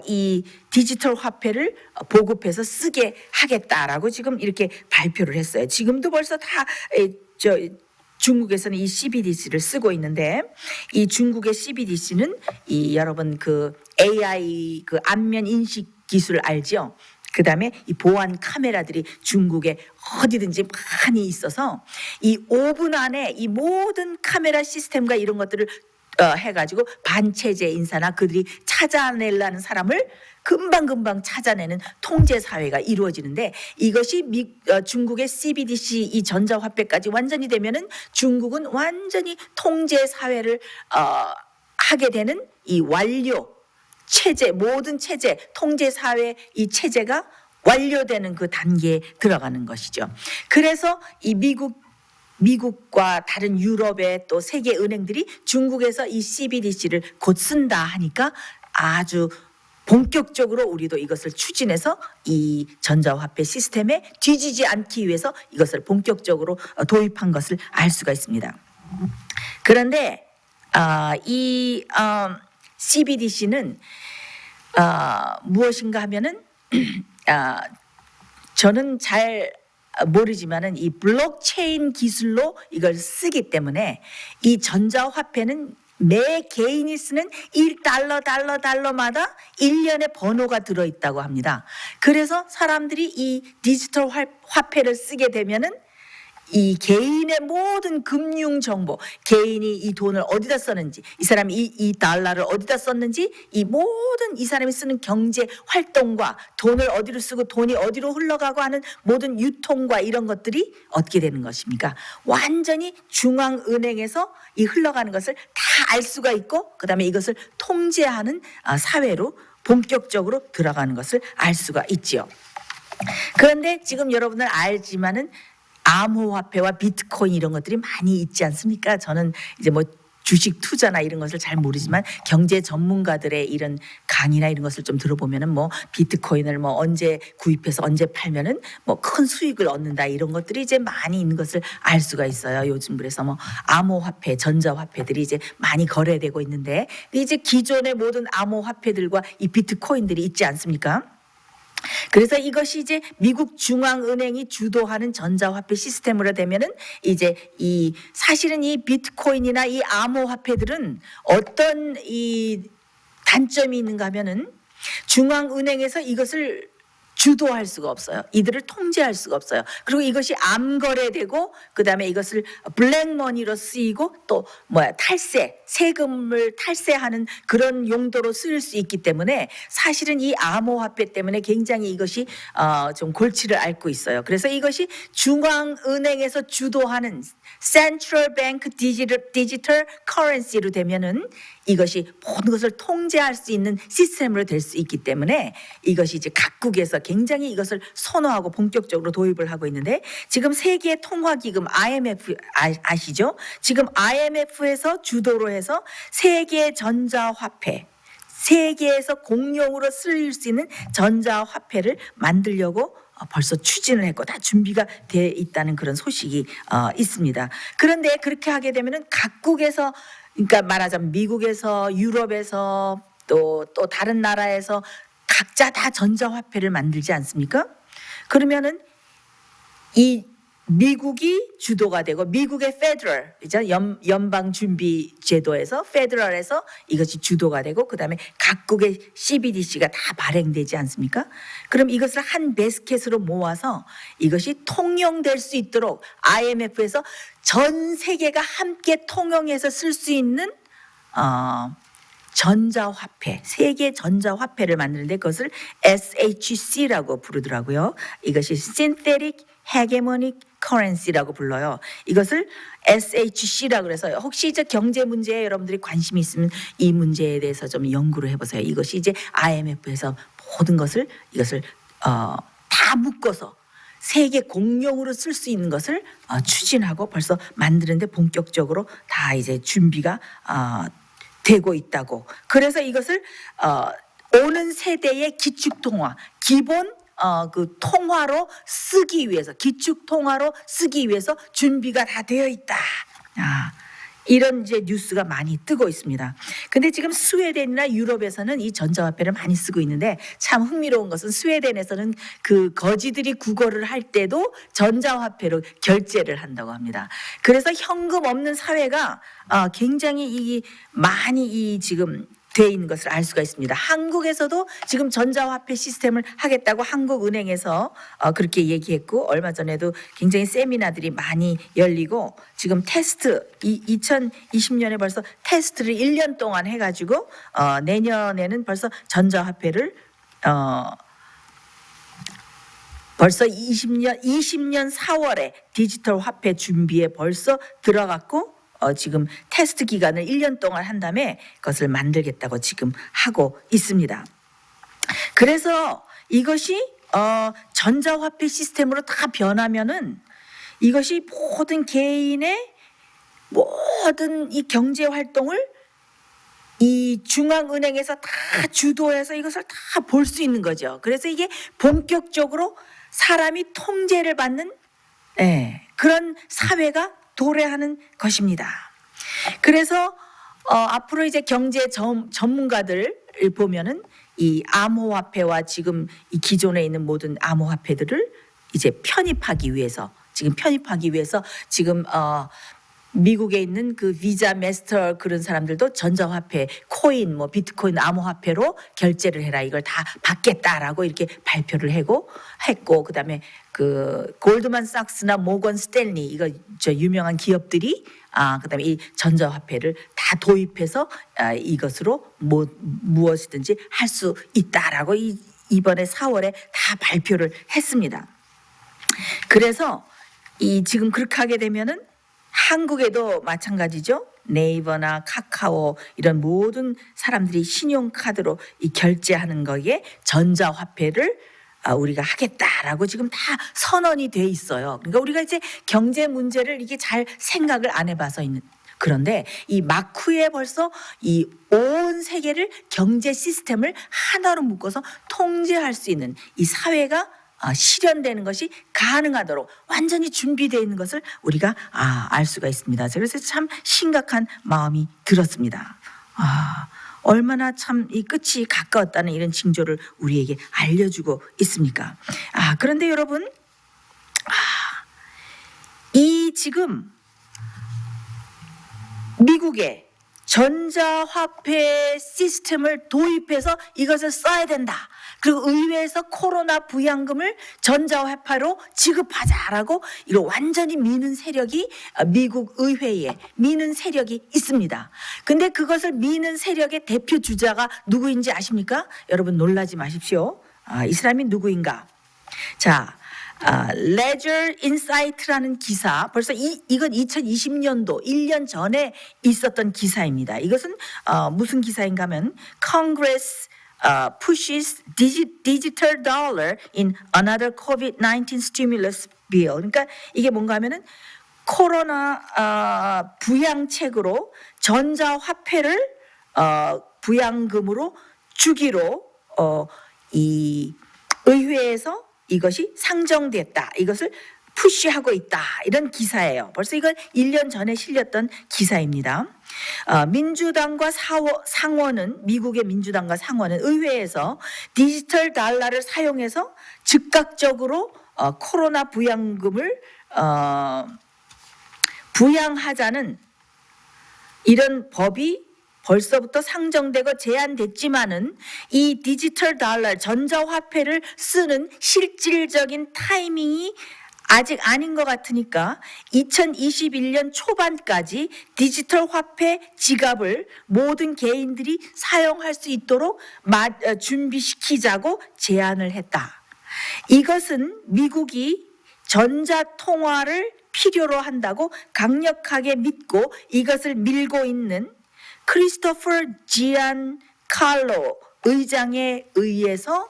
이 디지털 화폐를 보급해서 쓰게 하겠다라고 지금 이렇게 발표를 했어요. 지금도 벌써 다 중국에서는 이 CBDC를 쓰고 있는데 이 중국의 CBDC는 여러분 AI 안면 인식 기술 알죠? 그다음에 이 보안 카메라들이 중국에 어디든지 많이 있어서 이 5분 안에 이 모든 카메라 시스템과 이런 것들을 해가지고 반체제 인사나 그들이 찾아내려는 사람을 금방금방 찾아내는 통제 사회가 이루어지는데 이것이 중국의 CBDC 이 전자화폐까지 완전히 되면은 중국은 완전히 통제 사회를 하게 되는 이 완료 체제, 모든 체제, 통제 사회 이 체제가 완료되는 그 단계에 들어가는 것이죠. 그래서 이 미국과 다른 유럽의 또 세계 은행들이 중국에서 이 CBDC를 곧 쓴다 하니까 아주 본격적으로 우리도 이것을 추진해서 이 전자화폐 시스템에 뒤지지 않기 위해서 이것을 본격적으로 도입한 것을 알 수가 있습니다. 그런데 이 CBDC는 무엇인가 하면은 저는 잘 모르지만은 이 블록체인 기술로 이걸 쓰기 때문에 이 전자화폐는 매 개인이 쓰는 1달러마다 1년의 번호가 들어있다고 합니다. 그래서 사람들이 이 디지털 화폐를 쓰게 되면은 이 개인의 모든 금융 정보, 개인이 이 돈을 어디다 썼는지, 이 사람이 이 달러를 어디다 썼는지, 이 모든 이 사람이 쓰는 경제 활동과 돈을 어디로 쓰고 돈이 어디로 흘러가고 하는 모든 유통과 이런 것들이 어떻게 되는 것입니까? 완전히 중앙은행에서 이 흘러가는 것을 다 알 수가 있고, 그다음에 이것을 통제하는 사회로 본격적으로 들어가는 것을 알 수가 있지요. 그런데 지금 여러분들 알지만은 암호화폐와 비트코인 이런 것들이 많이 있지 않습니까? 저는 이제 뭐 주식 투자나 이런 것을 잘 모르지만 경제 전문가들의 이런 강의나 이런 것을 좀 들어보면은 뭐 비트코인을 뭐 언제 구입해서 언제 팔면은 뭐 큰 수익을 얻는다 이런 것들이 이제 많이 있는 것을 알 수가 있어요. 요즘 그래서 뭐 암호화폐, 전자화폐들이 이제 많이 거래되고 있는데 이제 기존의 모든 암호화폐들과 이 비트코인들이 있지 않습니까? 그래서 이것이 이제 미국 중앙은행이 주도하는 전자화폐 시스템으로 되면은 이제 이 사실은 이 비트코인이나 이 암호화폐들은 어떤 이 단점이 있는가 하면은 중앙은행에서 이것을 주도할 수가 없어요. 이들을 통제할 수가 없어요. 그리고 이것이 암거래되고 그다음에 이것을 블랙머니로 쓰이고 또 세금을 탈세하는 그런 용도로 쓰일 수 있기 때문에 사실은 이 암호화폐 때문에 굉장히 이것이 좀 골치를 앓고 있어요. 그래서 이것이 중앙은행에서 주도하는 Central Bank Digital Currency로 되면은 이것이 모든 것을 통제할 수 있는 시스템으로 될 수 있기 때문에 이것이 이제 각국에서 굉장히 이것을 선호하고 본격적으로 도입을 하고 있는데 지금 세계 통화기금 IMF 아시죠? 지금 IMF에서 주도로 해서 세계 전자화폐 세계에서 공용으로 쓰일 수 있는 전자화폐를 만들려고 벌써 추진을 했고 다 준비가 돼 있다는 그런 소식이 있습니다. 그런데 그렇게 하게 되면은 각국에서 그러니까 말하자면 미국에서 유럽에서 또 다른 나라에서 각자 다 전자화폐를 만들지 않습니까? 그러면은 이 미국이 주도가 되고 미국의 페더럴, 연방준비제도에서 페더럴에서 이것이 주도가 되고 그다음에 각국의 CBDC가 다 발행되지 않습니까? 그럼 이것을 한 베스켓으로 모아서 이것이 통용될 수 있도록 IMF에서 전 세계가 함께 통용해서 쓸 수 있는 전자화폐, 세계 전자화폐를 만드는데 그것을 SHC라고 부르더라고요. 이것이 Synthetic Hegemonic Currency라고 불러요. 이것을 SHC라고 그래서 혹시 이제 경제 문제에 여러분들이 관심이 있으면 이 문제에 대해서 좀 연구를 해보세요. 이것이 이제 IMF에서 모든 것을 이것을 다 묶어서 세계 공용으로 쓸 수 있는 것을 추진하고 벌써 만드는데 본격적으로 다 이제 준비가 되고 있다고. 그래서 이것을 오는 세대의 기축통화, 기본 그 통화로 쓰기 위해서 기축통화로 쓰기 위해서 준비가 다 되어 있다. 이런 이제 뉴스가 많이 뜨고 있습니다. 근데 지금 스웨덴이나 유럽에서는 이 전자화폐를 많이 쓰고 있는데 참 흥미로운 것은 스웨덴에서는 그 거지들이 국어를 할 때도 전자화폐로 결제를 한다고 합니다. 그래서 현금 없는 사회가 굉장히 많이 지금 돼 있는 것을 알 수가 있습니다. 한국에서도 지금 전자화폐 시스템을 하겠다고 한국은행에서 그렇게 얘기했고 얼마 전에도 굉장히 세미나들이 많이 열리고 지금 테스트 2020년에 벌써 테스트를 1년 동안 해가지고 내년에는 벌써 전자화폐를 벌써 20년 4월에 디지털 화폐 준비에 벌써 들어갔고 지금 테스트 기간을 1년 동안 한 다음에 그것을 만들겠다고 지금 하고 있습니다. 그래서 이것이 전자화폐 시스템으로 다 변하면은 이것이 모든 개인의 모든 이 경제 활동을 이 중앙은행에서 다 주도해서 이것을 다 볼 수 있는 거죠. 그래서 이게 본격적으로 사람이 통제를 받는 그런 사회가 도래하는 것입니다. 그래서 앞으로 이제 경제 전문가들 보면은 이 암호화폐와 지금 이 기존에 있는 모든 암호화폐들을 이제 편입하기 위해서 지금 미국에 있는 그 비자, 마스터 그런 사람들도 전자화폐, 코인, 뭐 비트코인, 암호화폐로 결제를 해라 이걸 다 받겠다라고 이렇게 발표를 했고 그다음에 그 골드만삭스나 모건 스탠리 이거 저 유명한 기업들이 그다음에 이 전자화폐를 다 도입해서 이것으로 무엇이든지 할 수 있다라고 이번에 4월에 다 발표를 했습니다. 그래서 이 지금 그렇게 하게 되면은 한국에도 마찬가지죠. 네이버나 카카오 이런 모든 사람들이 신용카드로 이 결제하는 거에 전자화폐를 우리가 하겠다라고 지금 다 선언이 돼 있어요. 그러니까 우리가 이제 경제 문제를 이게 잘 생각을 안 해봐서 있는. 그런데 이 마크에 벌써 이 온 세계를 경제 시스템을 하나로 묶어서 통제할 수 있는 이 사회가 실현되는 것이 가능하도록 완전히 준비되어 있는 것을 우리가 알 수가 있습니다. 그래서 참 심각한 마음이 들었습니다. 얼마나 참 이 끝이 가까웠다는 이런 징조를 우리에게 알려주고 있습니까? 그런데 여러분, 이 지금 미국의 전자화폐 시스템을 도입해서 이것을 써야 된다. 그리고 의회에서 코로나 부양금을 전자화폐로 지급하자라고 이거 완전히 미는 세력이 미국 의회에 미는 세력이 있습니다. 근데 그것을 미는 세력의 대표 주자가 누구인지 아십니까? 여러분 놀라지 마십시오. 이 사람이 누구인가? 자, Ledger Insight라는 기사, 벌써 이건 2020년도 1년 전에 있었던 기사입니다. 이것은 무슨 기사인가 하면 Congress pushes digital dollar in another COVID-19 stimulus bill. 그러니까 이게 뭔가 하면은 코로나 부양책으로 전자화폐를 부양금으로 주기로 이 의회에서 이것이 상정됐다. 이것을 푸시하고 있다. 이런 기사예요. 벌써 이건 1년 전에 실렸던 기사입니다. 민주당과 상원은 미국의 민주당과 상원은 의회에서 디지털 달러를 사용해서 즉각적으로 코로나 부양금을 부양하자는 이런 법이 벌써부터 상정되고 제안됐지만은 이 디지털 달러 전자화폐를 쓰는 실질적인 타이밍이 아직 아닌 것 같으니까 2021년 초반까지 디지털 화폐 지갑을 모든 개인들이 사용할 수 있도록 준비시키자고 제안을 했다. 이것은 미국이 전자통화를 필요로 한다고 강력하게 믿고 이것을 밀고 있는 크리스토퍼 지안 칼로 의장에 의해서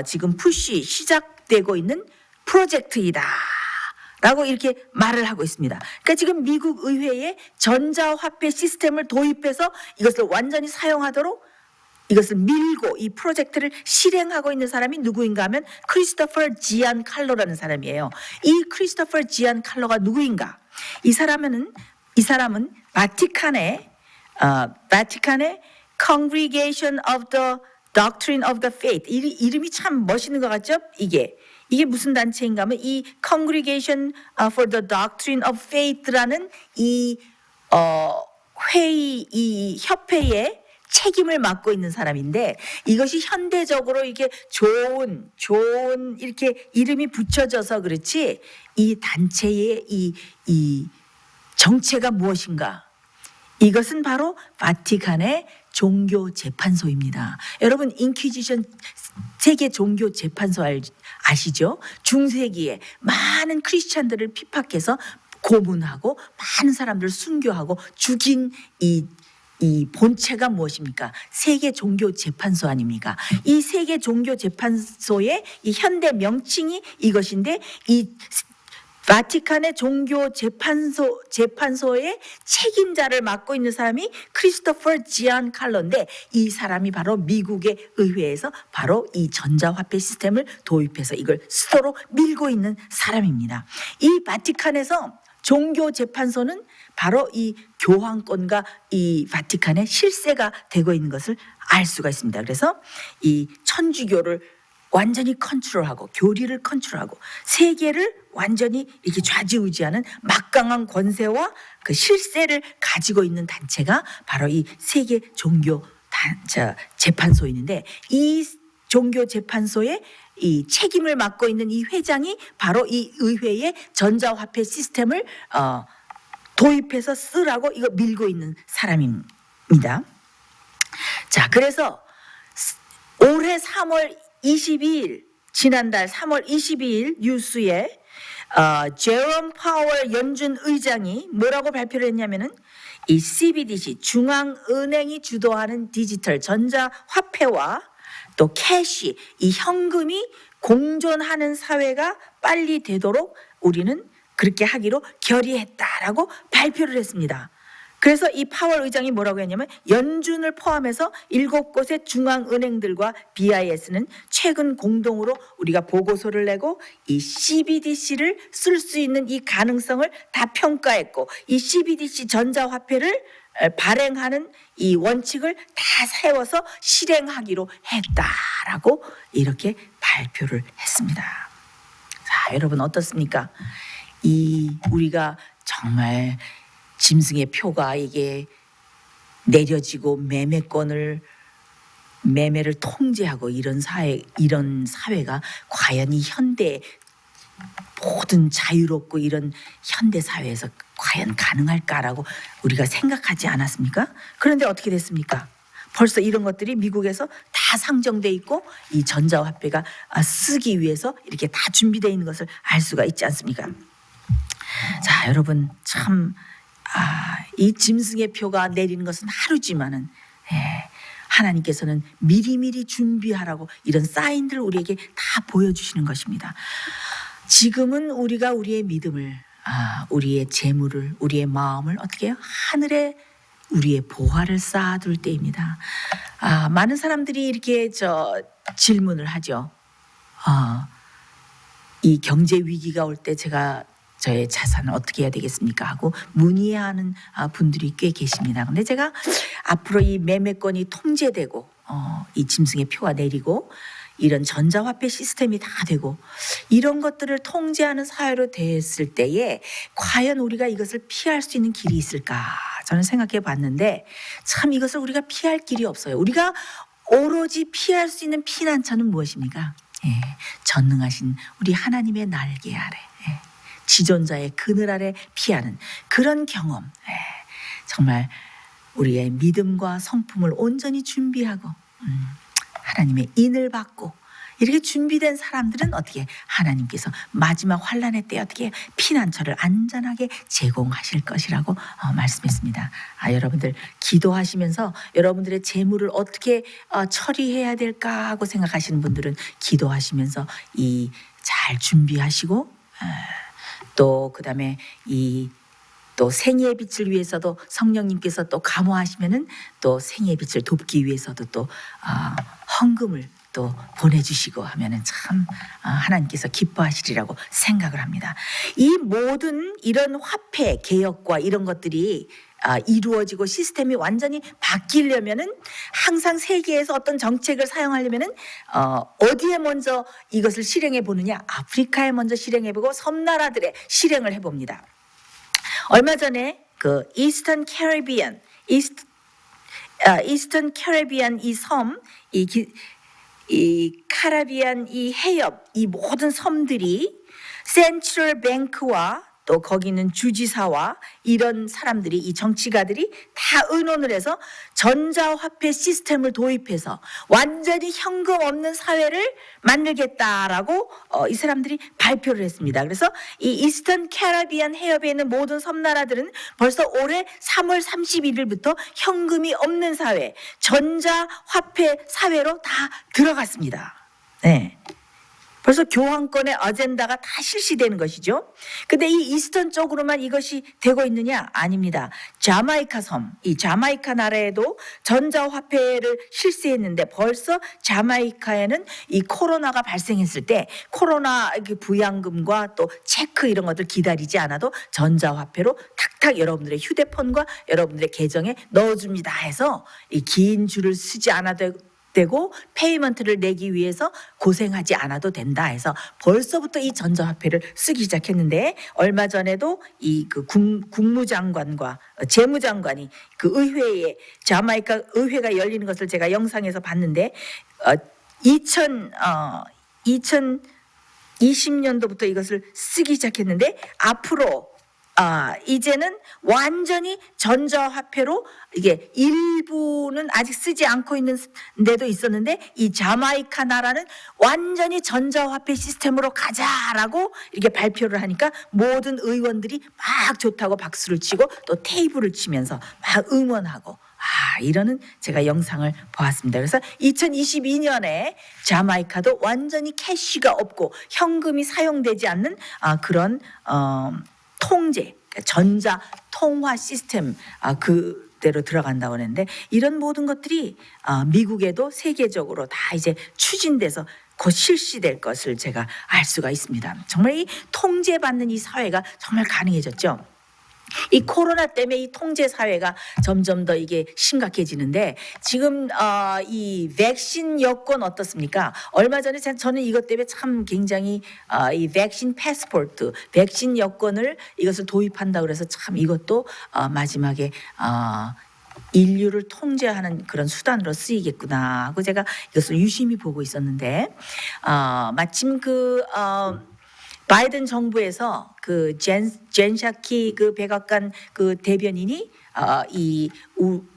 지금 시작되고 있는 프로젝트이다 라고 이렇게 말을 하고 있습니다. 그러니까 지금 미국 의회에 전자화폐 시스템을 도입해서 이것을 완전히 사용하도록 이것을 밀고 이 프로젝트를 실행하고 있는 사람이 누구인가 하면 크리스토퍼 지안 칼로라는 사람이에요. 이 크리스토퍼 지안 칼로가 누구인가? 이 사람은 바티칸의 Congregation of the Doctrine of the Faith 이름이 참 멋있는 것 같죠? 이게 무슨 단체인가 하면 이 Congregation for the Doctrine of Faith라는 이 협회의 책임을 맡고 있는 사람인데 이것이 현대적으로 이렇게 좋은 이렇게 이름이 붙여져서 그렇지 이 단체의 이 정체가 무엇인가? 이것은 바로 바티칸의 종교 재판소입니다. 여러분 인퀴지션 세계 종교 재판소 아시죠? 중세기에 많은 크리스찬들을 핍박해서 고문하고 많은 사람들 순교하고 죽인 이 본체가 무엇입니까? 세계 종교 재판소 아닙니까? 이 세계 종교 재판소의 이 현대 명칭이 이것인데, 이 바티칸의 종교 재판소의 책임자를 맡고 있는 사람이 크리스토퍼 지안 칼로인데, 이 사람이 바로 미국의 의회에서 바로 이 전자화폐 시스템을 도입해서 이걸 수도로 밀고 있는 사람입니다. 이 바티칸에서 종교 재판소는 바로 이 교황권과 이 바티칸의 실세가 되고 있는 것을 알 수가 있습니다. 그래서 이 천주교를 완전히 컨트롤하고 교리를 컨트롤하고 세계를 완전히 이렇게 좌지우지하는 막강한 권세와 그 실세를 가지고 있는 단체가 바로 이 세계 종교 재판소인데, 이 종교 재판소의 이 책임을 맡고 있는 이 회장이 바로 이 의회의 전자화폐 시스템을 도입해서 쓰라고 이거 밀고 있는 사람입니다. 자, 그래서 올해 3월 22일, 지난달 3월 22일 뉴스에 제롬 파월 연준 의장이 뭐라고 발표를 했냐면은, 이 CBDC 중앙은행이 주도하는 디지털 전자화폐와 또 캐시, 이 현금이 공존하는 사회가 빨리 되도록 우리는 그렇게 하기로 결의했다라고 발표를 했습니다. 그래서 이 파월 의장이 뭐라고 했냐면, 연준을 포함해서 7곳의 중앙은행들과 BIS는 최근 공동으로 우리가 보고서를 내고 이 CBDC를 쓸 수 있는 이 가능성을 다 평가했고, 이 CBDC 전자화폐를 발행하는 이 원칙을 다 세워서 실행하기로 했다라고 이렇게 발표를 했습니다. 자, 여러분 어떻습니까? 우리가 정말 짐승의 표가 이게 내려지고 매매를 통제하고 이런 사회가 과연 이 현대 모든 자유롭고 이런 현대 사회에서 과연 가능할까라고 우리가 생각하지 않았습니까? 그런데 어떻게 됐습니까? 벌써 이런 것들이 미국에서 다 상정돼 있고 이 전자화폐가 쓰기 위해서 이렇게 다 준비되어 있는 것을 알 수가 있지 않습니까? 자, 여러분 참 이 짐승의 표가 내리는 것은 하루지만은 하나님께서는 미리미리 준비하라고 이런 사인들을 우리에게 다 보여주시는 것입니다. 지금은 우리가 우리의 믿음을, 우리의 재물을, 우리의 마음을 어떻게 해요? 하늘에 우리의 보화를 쌓아둘 때입니다. 많은 사람들이 이렇게 질문을 하죠. 이 경제 위기가 올 때 제가 저의 자산을 어떻게 해야 되겠습니까? 하고 문의하는 분들이 꽤 계십니다. 근데 제가 앞으로 이 매매권이 통제되고 이 짐승의 표가 내리고 이런 전자화폐 시스템이 다 되고 이런 것들을 통제하는 사회로 됐을 때에 과연 우리가 이것을 피할 수 있는 길이 있을까? 저는 생각해 봤는데 참 이것을 우리가 피할 길이 없어요. 우리가 오로지 피할 수 있는 피난처는 무엇입니까? 전능하신 우리 하나님의 날개 아래, 지존자의 그늘 아래 피하는 그런 경험, 정말 우리의 믿음과 성품을 온전히 준비하고 하나님의 인을 받고 이렇게 준비된 사람들은 어떻게 하나님께서 마지막 환난의 때 어떻게 피난처를 안전하게 제공하실 것이라고 말씀했습니다. 여러분들 기도하시면서 여러분들의 재물을 어떻게 처리해야 될까 하고 생각하시는 분들은 기도하시면서 잘 준비하시고 또 그다음에 또 생애의 빛을 위해서도 성령님께서 또 감화하시면은 또 생애의 빛을 돕기 위해서도 또 헌금을 또 보내주시고 하면은 참 하나님께서 기뻐하시리라고 생각을 합니다. 이 모든 이런 화폐 개혁과 이런 것들이 이루어지고 시스템이 완전히 바뀌려면은 항상 세계에서 어떤 정책을 사용하려면은 어디에 먼저 이것을 실행해 보느냐? 아프리카에 먼저 실행해 보고 섬나라들에 실행을 해 봅니다. 얼마 전에 그 이스턴 캐리비안 이 섬, 이 카리비안 이 해협 이 모든 섬들이 센트럴 뱅크와 또 거기 있는 주지사와 이런 사람들이, 이 정치가들이 다 의논을 해서 전자화폐 시스템을 도입해서 완전히 현금 없는 사회를 만들겠다라고 이 사람들이 발표를 했습니다. 그래서 이 이스턴 캐리비안 해협에 있는 모든 섬나라들은 벌써 올해 3월 31일부터 현금이 없는 사회, 전자화폐 사회로 다 들어갔습니다. 네. 벌써 교황권의 어젠다가 다 실시되는 것이죠. 근데 이 이스턴 쪽으로만 이것이 되고 있느냐? 아닙니다. 자마이카 섬, 이 자마이카 나라에도 전자화폐를 실시했는데 벌써 자마이카에는 이 코로나가 발생했을 때 코로나 부양금과 또 체크 이런 것들 기다리지 않아도 전자화폐로 탁탁 여러분들의 휴대폰과 여러분들의 계정에 넣어줍니다 해서 이 긴 줄을 쓰지 않아도 되고 페이먼트를 내기 위해서 고생하지 않아도 된다 해서 벌써부터 이 전자화폐를 쓰기 시작했는데, 얼마 전에도 이 그 국무장관과 재무장관이 그 의회에, 자마이카 의회가 열리는 것을 제가 영상에서 봤는데 2020년도부터 이것을 쓰기 시작했는데 앞으로 이제는 완전히 전자화폐로, 이게 일부는 아직 쓰지 않고 있는 데도 있었는데 이 자마이카 나라는 완전히 전자화폐 시스템으로 가자라고 이렇게 발표를 하니까 모든 의원들이 막 좋다고 박수를 치고 또 테이블을 치면서 막 응원하고 이러는 제가 영상을 보았습니다. 그래서 2022년에 자마이카도 완전히 캐시가 없고 현금이 사용되지 않는 그런 통제, 전자 통화 시스템 그대로 들어간다고 하는데, 이런 모든 것들이 미국에도 세계적으로 다 이제 추진돼서 곧 실시될 것을 제가 알 수가 있습니다. 정말 이 통제받는 이 사회가 정말 가능해졌죠. 이 코로나 때문에 이 통제 사회가 점점 더 이게 심각해지는데, 지금 이 백신 여권 어떻습니까? 얼마 전에 저는 이것 때문에 참 굉장히 이 백신 패스포트, 백신 여권을 이것을 도입한다고 그래서 참 이것도 마지막에 인류를 통제하는 그런 수단으로 쓰이겠구나 하고 제가 이것을 유심히 보고 있었는데, 마침 바이든 정부에서 그 젠 샤키 그 백악관 그 대변인이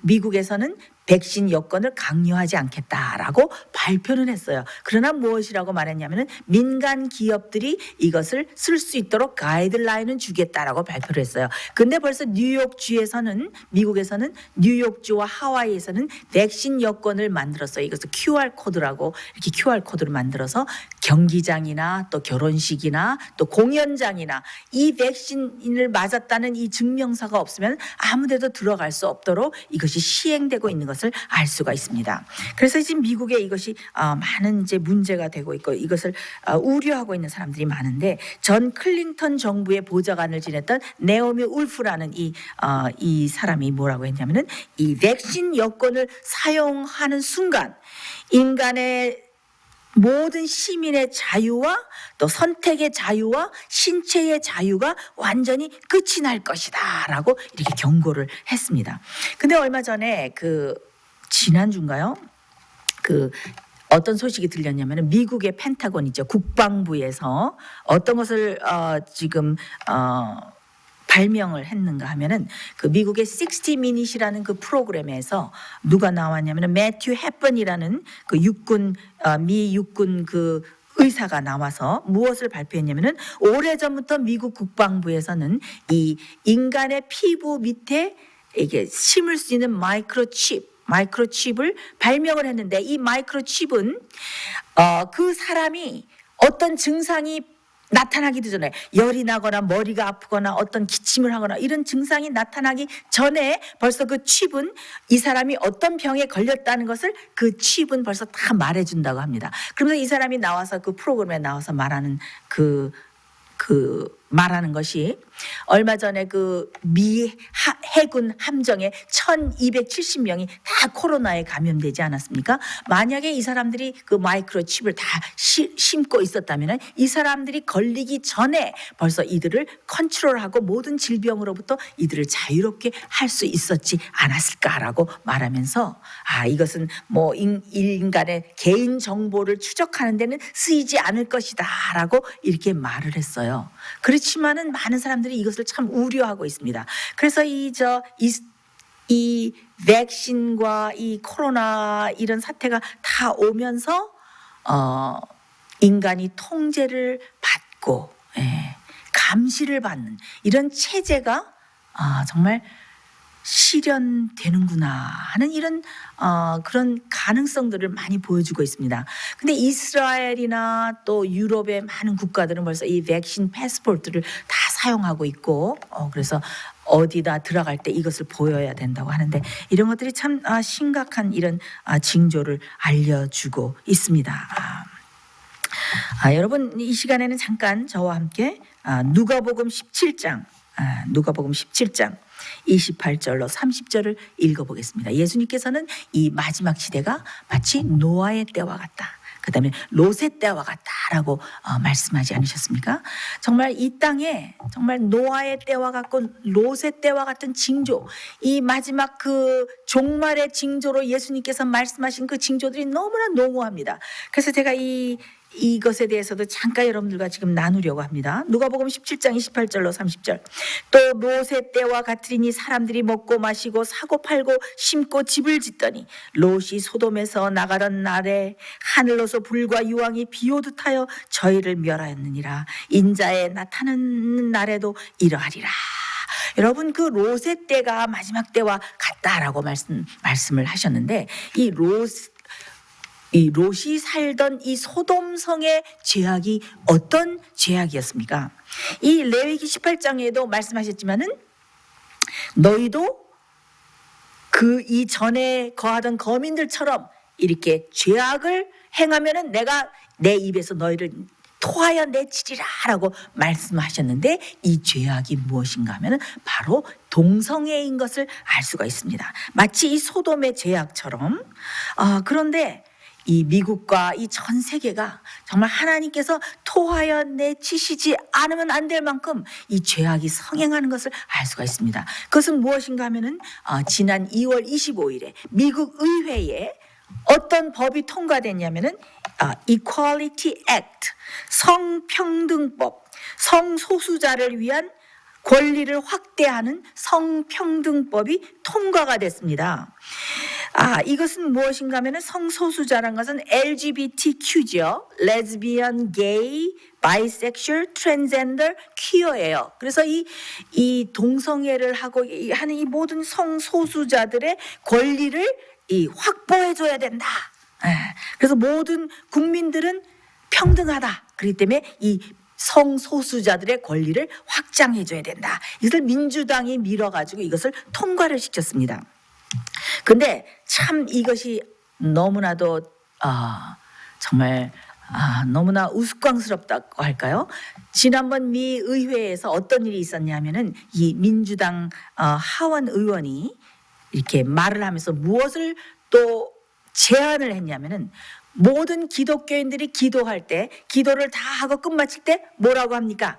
미국에서는 백신 여권을 강요하지 않겠다라고 발표는 했어요. 그러나 무엇이라고 말했냐면은 민간 기업들이 이것을 쓸 수 있도록 가이드라인은 주겠다라고 발표를 했어요. 근데 벌써 뉴욕주에서는, 미국에서는 뉴욕주와 하와이에서는 백신 여권을 만들었어요. 이것을 QR 코드라고, 이렇게 QR 코드를 만들어서 경기장이나 또 결혼식이나 또 공연장이나 이 백신을 맞았다는 이 증명서가 없으면 아무 데도 들어갈 수 없도록 이것이 시행되고 있는 것을 알 수가 있습니다. 그래서 지금 미국에 이것이 많은 이제 문제가 되고 있고 이것을 우려하고 있는 사람들이 많은데, 전 클린턴 정부의 보좌관을 지냈던 네오미 울프라는 이 사람이 뭐라고 했냐면은, 이 백신 여권을 사용하는 순간 인간의 모든 시민의 자유와 또 선택의 자유와 신체의 자유가 완전히 끝이 날 것이다 라고 이렇게 경고를 했습니다. 근데 얼마 전에 지난주인가요? 어떤 소식이 들렸냐면, 미국의 펜타곤이죠, 국방부에서 어떤 것을 지금 발명을 했는가 하면은, 그 미국의 60 미닛이라는 그 프로그램에서 누가 나왔냐면은 매튜 헵번이라는 그 미 육군 그 의사가 나와서 무엇을 발표했냐면은, 오래전부터 미국 국방부에서는 이 인간의 피부 밑에 이게 심을 수 있는 마이크로칩을 발명을 했는데, 이 마이크로칩은 그 사람이 어떤 증상이 나타나기도 전에, 열이 나거나 머리가 아프거나 어떤 기침을 하거나 이런 증상이 나타나기 전에 벌써 그 칩은 이 사람이 어떤 병에 걸렸다는 것을 그 칩은 벌써 다 말해준다고 합니다. 그러면서 이 사람이 나와서 그 프로그램에 나와서 말하는 말하는 것이, 얼마 전에 그 미 해군 함정에 1270명이 다 코로나에 감염되지 않았습니까? 만약에 이 사람들이 그 마이크로칩을 다 심고 있었다면 이 사람들이 걸리기 전에 벌써 이들을 컨트롤하고 모든 질병으로부터 이들을 자유롭게 할 수 있었지 않았을까라고 말하면서, 이것은 뭐 인간의 개인 정보를 추적하는 데는 쓰이지 않을 것이다 라고 이렇게 말을 했어요. 그렇지만은 많은 사람들이 이것을 참 우려하고 있습니다. 그래서 이 백신과 이 코로나 이런 사태가 다 오면서 인간이 통제를 받고 감시를 받는 이런 체제가 정말 실현되는구나 하는 이런 그런 가능성들을 많이 보여주고 있습니다. 근데 이스라엘이나 또 유럽의 많은 국가들은 벌써 이 백신 패스포트를 다 사용하고 있고 그래서 어디다 들어갈 때 이것을 보여야 된다고 하는데 이런 것들이 참 심각한 이런 징조를 알려주고 있습니다. 여러분 이 시간에는 잠깐 저와 함께 누가복음 17장 28절로 30절을 읽어보겠습니다. 예수님께서는 이 마지막 시대가 마치 노아의 때와 같다. 그 다음에 롯의 때와 같다라고 말씀하지 않으셨습니까? 정말 이 땅에 정말 노아의 때와 같고 롯의 때와 같은 징조, 이 마지막 그 종말의 징조로 예수님께서 말씀하신 그 징조들이 너무나 농후합니다. 그래서 제가 이것에 대해서도 잠깐 여러분들과 지금 나누려고 합니다. 누가복음 17장 28절로 30절. 또 롯의 때와 같으리니 사람들이 먹고 마시고 사고 팔고 심고 집을 짓더니 롯이 소돔에서 나가던 날에 하늘로서 불과 유황이 비오듯 하여 저희를 멸하였느니라. 인자의 나타나는 날에도 이러하리라. 여러분 그 롯의 때가 마지막 때와 같다라고 말씀을 하셨는데 이 롯이 살던 이 소돔성의 죄악이 어떤 죄악이었습니까? 이 레위기 18장에도 말씀하셨지만은 너희도 그 이전에 거하던 거민들처럼 이렇게 죄악을 행하면은 내가 내 입에서 너희를 토하여 내치리라라고 말씀하셨는데 이 죄악이 무엇인가 하면은 바로 동성애인 것을 알 수가 있습니다. 마치 이 소돔의 죄악처럼 그런데 이 미국과 이 전 세계가 정말 하나님께서 토하여 내치시지 않으면 안 될 만큼 이 죄악이 성행하는 것을 알 수가 있습니다. 그것은 무엇인가 하면은 지난 2월 25일에 미국 의회에 어떤 법이 통과됐냐면은 Equality Act, 성평등법, 성소수자를 위한 권리를 확대하는 성평등법이 통과가 됐습니다. 이것은 무엇인가 하면 성소수자란 것은 LGBTQ죠. 레즈비언, 게이, 바이섹슈얼, 트랜스젠더, 퀴어예요. 그래서 이 동성애를 하고 하는 이 모든 성소수자들의 권리를 확보해줘야 된다. 그래서 모든 국민들은 평등하다. 그렇기 때문에 이 성소수자들의 권리를 확장해줘야 된다. 이것을 민주당이 밀어가지고 이것을 통과를 시켰습니다. 근데 참 이것이 너무나도 정말 너무나 우스꽝스럽다고 할까요? 지난번 미 의회에서 어떤 일이 있었냐면은 이 민주당 하원 의원이 이렇게 말을 하면서 무엇을 또 제안을 했냐면은 모든 기독교인들이 기도할 때 기도를 다 하고 끝마칠 때 뭐라고 합니까?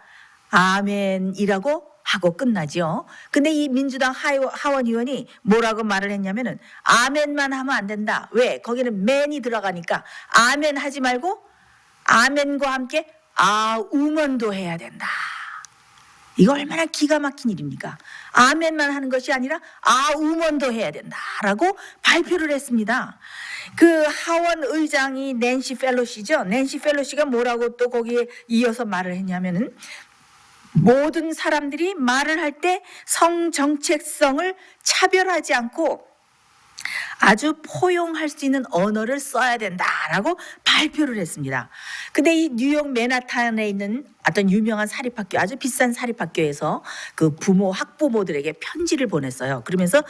아멘이라고 하고 끝나죠. 근데 이 민주당 하원 의원이 뭐라고 말을 했냐면은 아멘만 하면 안 된다. 왜? 거기는 맨이 들어가니까 아멘 하지 말고 아멘과 함께 아우먼도 해야 된다. 이거 얼마나 기가 막힌 일입니까? 아멘만 하는 것이 아니라 아우먼도 해야 된다라고 발표를 했습니다. 그 하원 의장이 낸시 펠로시죠. 낸시 펠로시가 뭐라고 또 거기에 이어서 말을 했냐면은 모든 사람들이 말을 할 때 성정체성을 차별하지 않고 아주 포용할 수 있는 언어를 써야 된다라고 발표를 했습니다. 근데 이 뉴욕 맨하탄에 있는 어떤 유명한 사립학교, 아주 비싼 사립학교에서 그 학부모들에게 편지를 보냈어요. 그러면서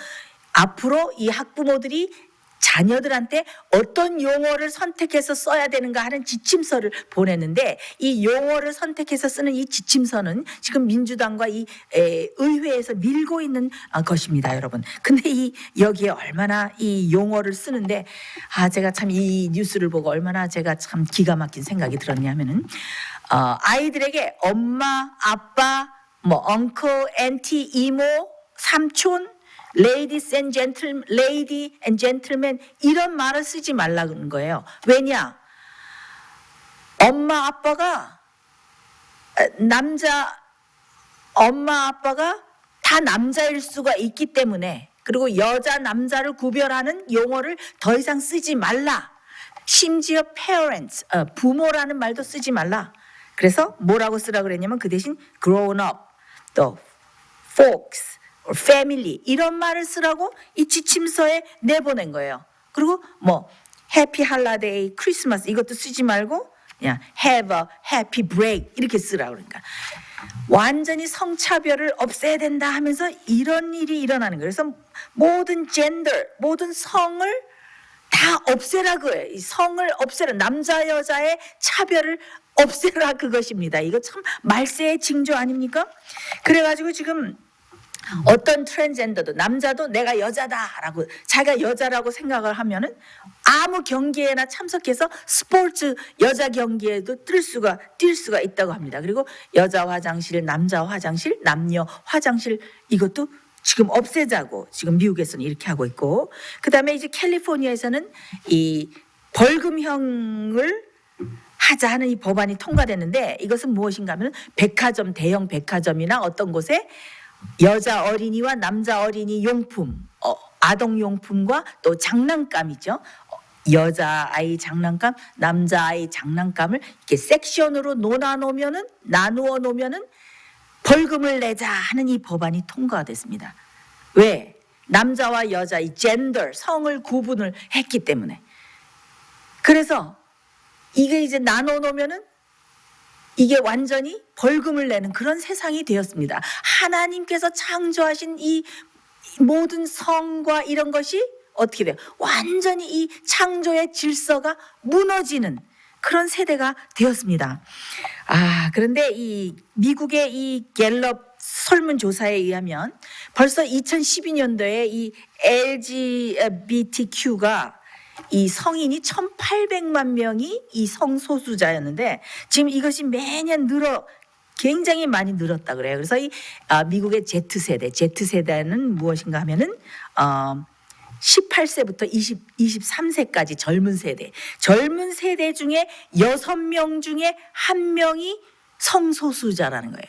앞으로 이 학부모들이 자녀들한테 어떤 용어를 선택해서 써야 되는가 하는 지침서를 보냈는데 이 용어를 선택해서 쓰는 이 지침서는 지금 민주당과 이 의회에서 밀고 있는 것입니다, 여러분. 근데 여기에 얼마나 이 용어를 쓰는데 제가 참 이 뉴스를 보고 얼마나 제가 참 기가 막힌 생각이 들었냐면은 아이들에게 엄마, 아빠, 뭐 uncle, auntie, 이모, 삼촌, ladies and gentlemen, lady and gentlemen 이런 말을 쓰지 말라는 거예요. 왜냐? 엄마 아빠가 남자 엄마 아빠가 다 남자일 수가 있기 때문에, 그리고 여자 남자를 구별하는 용어를 더 이상 쓰지 말라. 심지어 parents, 부모라는 말도 쓰지 말라. 그래서 뭐라고 쓰라고 그랬냐면 그 대신 grown up, 또 folks, family 이런 말을 쓰라고 이 지침서에 내보낸 거예요. 그리고 뭐 happy holiday, 크리스마스 이것도 쓰지 말고 그냥 have a happy break 이렇게 쓰라고. 그러니까 완전히 성차별을 없애야 된다 하면서 이런 일이 일어나는 거예요. 그래서 모든 젠더, 모든 성을 다 없애라 그거예요. 이 성을 없애라, 남자 여자의 차별을 없애라 그것입니다. 이거 참 말세의 징조 아닙니까? 그래가지고 지금 어떤 트랜스젠더도 남자도 내가 여자다라고 자기가 여자라고 생각을 하면은 아무 경기에나 참석해서 스포츠 여자 경기에도 뛸 수가 있다고 합니다. 그리고 여자 화장실, 남자 화장실, 남녀 화장실 이것도 지금 없애자고 지금 미국에서는 이렇게 하고 있고, 그다음에 이제 캘리포니아에서는 이 벌금형을 하자 하는 이 법안이 통과됐는데, 이것은 무엇인가 하면 백화점, 대형 백화점이나 어떤 곳에 여자 어린이와 남자 어린이 용품, 아동 용품과 또 장난감이죠. 여자 아이 장난감, 남자 아이 장난감을 이렇게 섹션으로 나누어 놓으면은 벌금을 내자 하는 이 법안이 통과가 됐습니다. 왜? 남자와 여자 이 젠더, 성을 구분을 했기 때문에. 그래서 이게 이제 나눠 놓으면은 이게 완전히 벌금을 내는 그런 세상이 되었습니다. 하나님께서 창조하신 이 모든 성과 이런 것이 어떻게 돼요? 완전히 이 창조의 질서가 무너지는 그런 세대가 되었습니다. 그런데 이 미국의 이 갤럽 설문조사에 의하면 벌써 2012년도에 이 LGBTQ가 이 성인이 1,800만 명이 이 성소수자였는데 지금 이것이 매년 굉장히 많이 늘었다 그래요. 그래서 이 미국의 Z세대는 무엇인가 하면은 18세부터 23세까지 젊은 세대 중에 6명 중에 1명이 성소수자라는 거예요.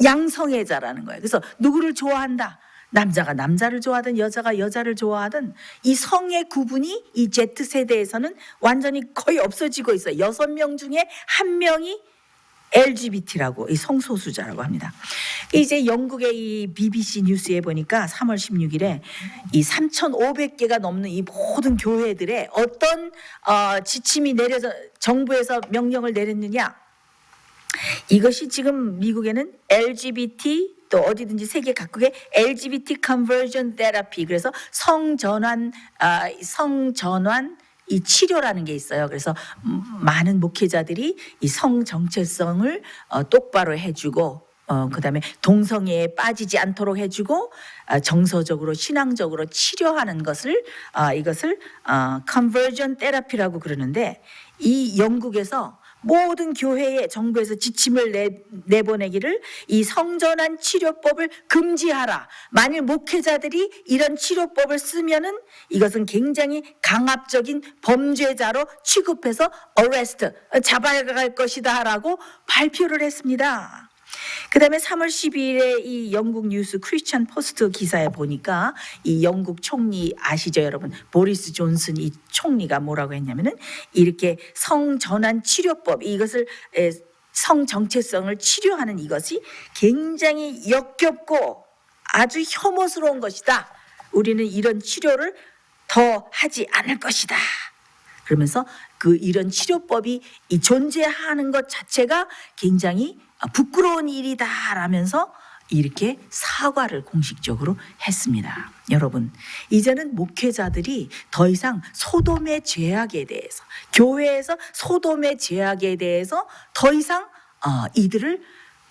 양성애자라는 거예요. 그래서 누구를 좋아한다? 남자가 남자를 좋아하든 여자가 여자를 좋아하든 이 성의 구분이 이 Z세대에서는 완전히 거의 없어지고 있어요. 6명 중에 1명이 LGBT라고 이 성소수자라고 합니다. 이제 영국의 이 BBC 뉴스에 보니까 3월 16일에 이 3,500개가 넘는 이 모든 교회들의 어떤 지침이 내려서 정부에서 명령을 내렸느냐? 이것이 지금 미국에는 LGBT 또 어디든지 세계 각국의 LGBT conversion therapy, 그래서 성전환 이 치료라는 게 있어요. 그래서 많은 목회자들이 이 성 정체성을 똑바로 해주고 그다음에 동성애에 빠지지 않도록 해주고 정서적으로 신앙적으로 치료하는 것을 이것을 conversion therapy라고 그러는데, 이 영국에서 모든 교회에 정부에서 지침을 내보내기를 이 성전환 치료법을 금지하라. 만일 목회자들이 이런 치료법을 쓰면은 이것은 굉장히 강압적인 범죄자로 취급해서 잡아갈 것이다라고 발표를 했습니다. 그다음에 3월 12일에 이 영국 뉴스 크리스천 포스트 기사에 보니까 이 영국 총리 아시죠, 여러분? 보리스 존슨 이 총리가 뭐라고 했냐면은 이렇게 성전환 치료법, 이것을 성 정체성을 치료하는 이것이 굉장히 역겹고 아주 혐오스러운 것이다. 우리는 이런 치료를 더 하지 않을 것이다. 그러면서 이런 치료법이 존재하는 것 자체가 굉장히 부끄러운 일이다라면서 이렇게 사과를 공식적으로 했습니다. 여러분, 이제는 목회자들이 더 이상 소돔의 죄악에 대해서, 교회에서 소돔의 죄악에 대해서 더 이상 이들을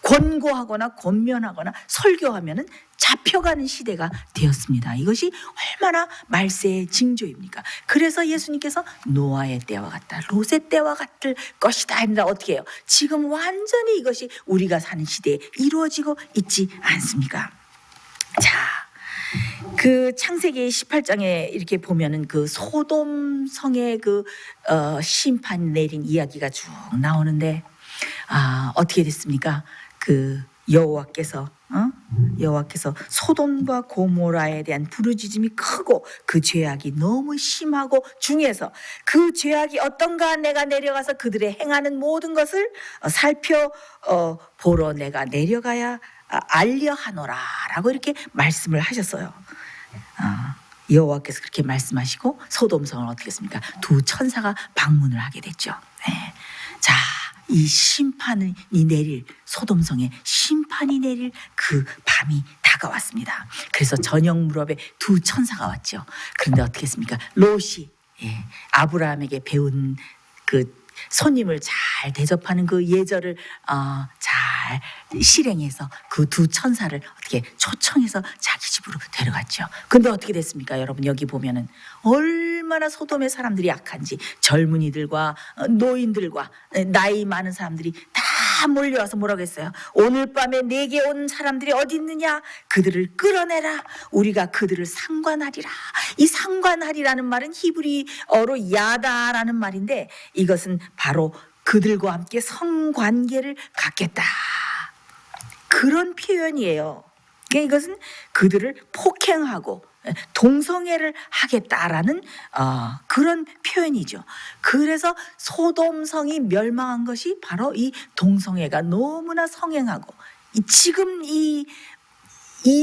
권고하거나 권면하거나 설교하면은 잡혀가는 시대가 되었습니다. 이것이 얼마나 말세의 징조입니까? 그래서 예수님께서 노아의 때와 같다, 롯의 때와 같을 것이다 했는데 어떻게 해요? 지금 완전히 이것이 우리가 사는 시대에 이루어지고 있지 않습니까? 자, 그 창세기 18장에 이렇게 보면은 그 소돔 성의 심판 내린 이야기가 쭉 나오는데 어떻게 됐습니까? 그 여호와께서 여호와께서 소돔과 고모라에 대한 부르짖음이 크고 그 죄악이 너무 심하고 중해서 그 죄악이 어떤가 내가 내려가서 그들의 행하는 모든 것을 살펴보러 내가 내려가야 알려 하노라라고 이렇게 말씀을 하셨어요. 여호와께서 그렇게 말씀하시고 소돔성을 어떻게 했습니까? 두 천사가 방문을 하게 됐죠. 네. 자, 이 심판이 내릴 소돔성에 심판이 내릴 그 밤이 다가왔습니다. 그래서 저녁 무렵에 두 천사가 왔죠. 그런데 어떻게 했습니까? 롯이 아브라함에게 배운 그 손님을 잘 대접하는 그 예절을 잘 실행해서 그 두 천사를 어떻게 초청해서 자기 집으로 데려갔죠. 근데 어떻게 됐습니까? 여러분 여기 보면은 얼마나 소돔의 사람들이 약한지 젊은이들과 노인들과 나이 많은 사람들이 다 몰려와서 뭐라고 했어요? 오늘 밤에 내게 온 사람들이 어디 있느냐? 그들을 끌어내라. 우리가 그들을 상관하리라. 이 상관하리라는 말은 히브리어로 야다라는 말인데 이것은 바로 그들과 함께 성관계를 갖겠다. 그런 표현이에요. 이것은 그들을 폭행하고 동성애를 하겠다라는 그런 표현이죠. 그래서 소돔성이 멸망한 것이 바로 이 동성애가 너무나 성행하고 지금 이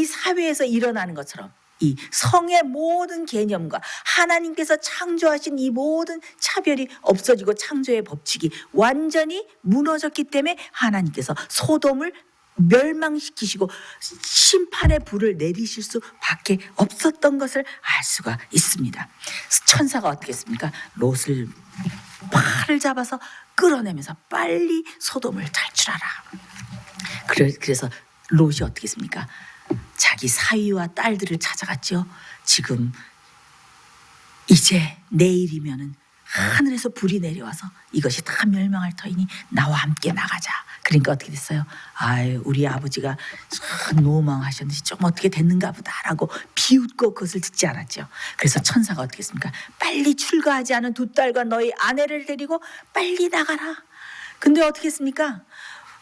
사회에서 일어나는 것처럼 이 성의 모든 개념과 하나님께서 창조하신 이 모든 차별이 없어지고 창조의 법칙이 완전히 무너졌기 때문에 하나님께서 소돔을 멸망시키시고 심판의 불을 내리실 수밖에 없었던 것을 알 수가 있습니다. 천사가 어떻게 했습니까? 롯을 팔을 잡아서 끌어내면서 빨리 소돔을 탈출하라. 그래서 롯이 어떻게 했습니까? 자기 사위와 딸들을 찾아갔죠. 지금 이제 내일이면은 하늘에서 불이 내려와서 이것이 다 멸망할 터이니 나와 함께 나가자. 그러니까 어떻게 됐어요? 우리 아버지가 참 노망하셨는지 좀 어떻게 됐는가 보다라고 비웃고 그것을 듣지 않았죠. 그래서 천사가 어떻게 했습니까? 빨리 출가하지 않은 두 딸과 너희 아내를 데리고 빨리 나가라. 근데 어떻게 했습니까?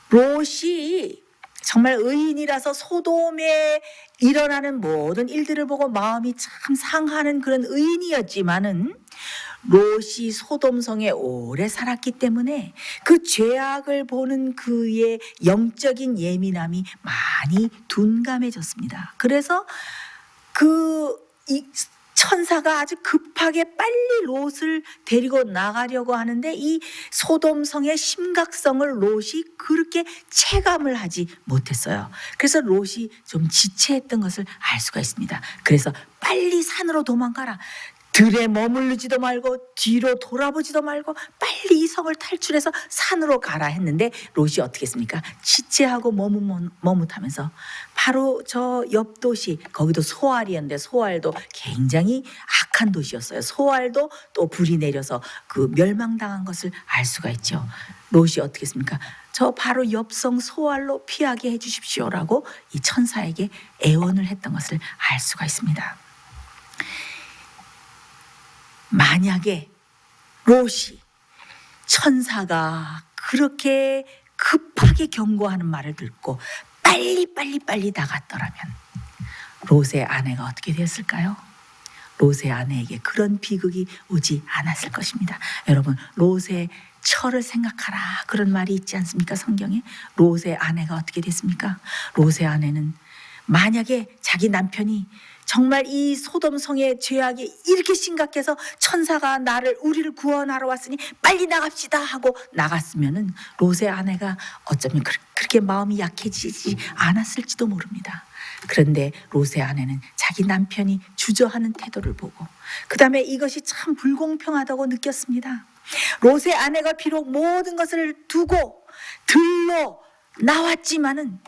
롯이 정말 의인이라서 소돔에 일어나는 모든 일들을 보고 마음이 참 상하는 그런 의인이었지만은 롯이 소돔성에 오래 살았기 때문에 그 죄악을 보는 그의 영적인 예민함이 많이 둔감해졌습니다. 그래서 이 천사가 아주 급하게 빨리 롯을 데리고 나가려고 하는데 이 소돔성의 심각성을 롯이 그렇게 체감을 하지 못했어요. 그래서 롯이 좀 지체했던 것을 알 수가 있습니다. 그래서 빨리 산으로 도망가라. 들에 머무르지도 말고 뒤로 돌아보지도 말고 빨리 이 성을 탈출해서 산으로 가라 했는데 롯이 어떻게 했습니까? 지체하고 머뭇하면서 바로 저 옆 도시 거기도 소알이었는데 소알도 굉장히 악한 도시였어요. 소알도 또 불이 내려서 그 멸망당한 것을 알 수가 있죠. 롯이 어떻게 했습니까? 저 바로 옆성 소알로 피하게 해주십시오라고 이 천사에게 애원을 했던 것을 알 수가 있습니다. 만약에 롯이 천사가 그렇게 급하게 경고하는 말을 듣고 빨리 나갔더라면 롯의 아내가 어떻게 됐을까요? 롯의 아내에게 그런 비극이 오지 않았을 것입니다. 여러분 롯의 처를 생각하라 그런 말이 있지 않습니까? 성경에 롯의 아내가 어떻게 됐습니까? 롯의 아내는 만약에 자기 남편이 정말 이 소돔성의 죄악이 이렇게 심각해서 천사가 우리를 구원하러 왔으니 빨리 나갑시다 하고 나갔으면은 롯의 아내가 어쩌면 그렇게 마음이 약해지지 않았을지도 모릅니다. 그런데 롯의 아내는 자기 남편이 주저하는 태도를 보고 그 다음에 이것이 참 불공평하다고 느꼈습니다. 롯의 아내가 비록 모든 것을 두고 들러 나왔지만은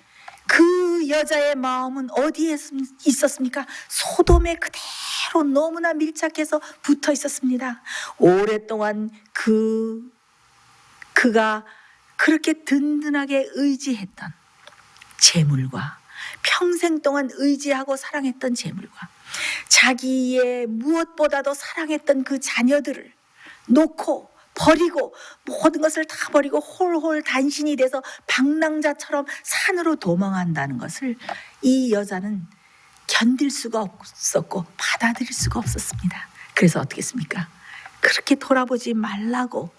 그 여자의 마음은 어디에 있었습니까? 소돔에 그대로 너무나 밀착해서 붙어 있었습니다. 오랫동안 그가 그렇게 든든하게 의지했던 재물과 평생 동안 의지하고 사랑했던 재물과 자기의 무엇보다도 사랑했던 그 자녀들을 놓고 버리고 모든 것을 다 버리고 홀홀 단신이 돼서 방랑자처럼 산으로 도망한다는 것을 이 여자는 견딜 수가 없었고 받아들일 수가 없었습니다. 그래서 어떻게 했습니까? 그렇게 돌아보지 말라고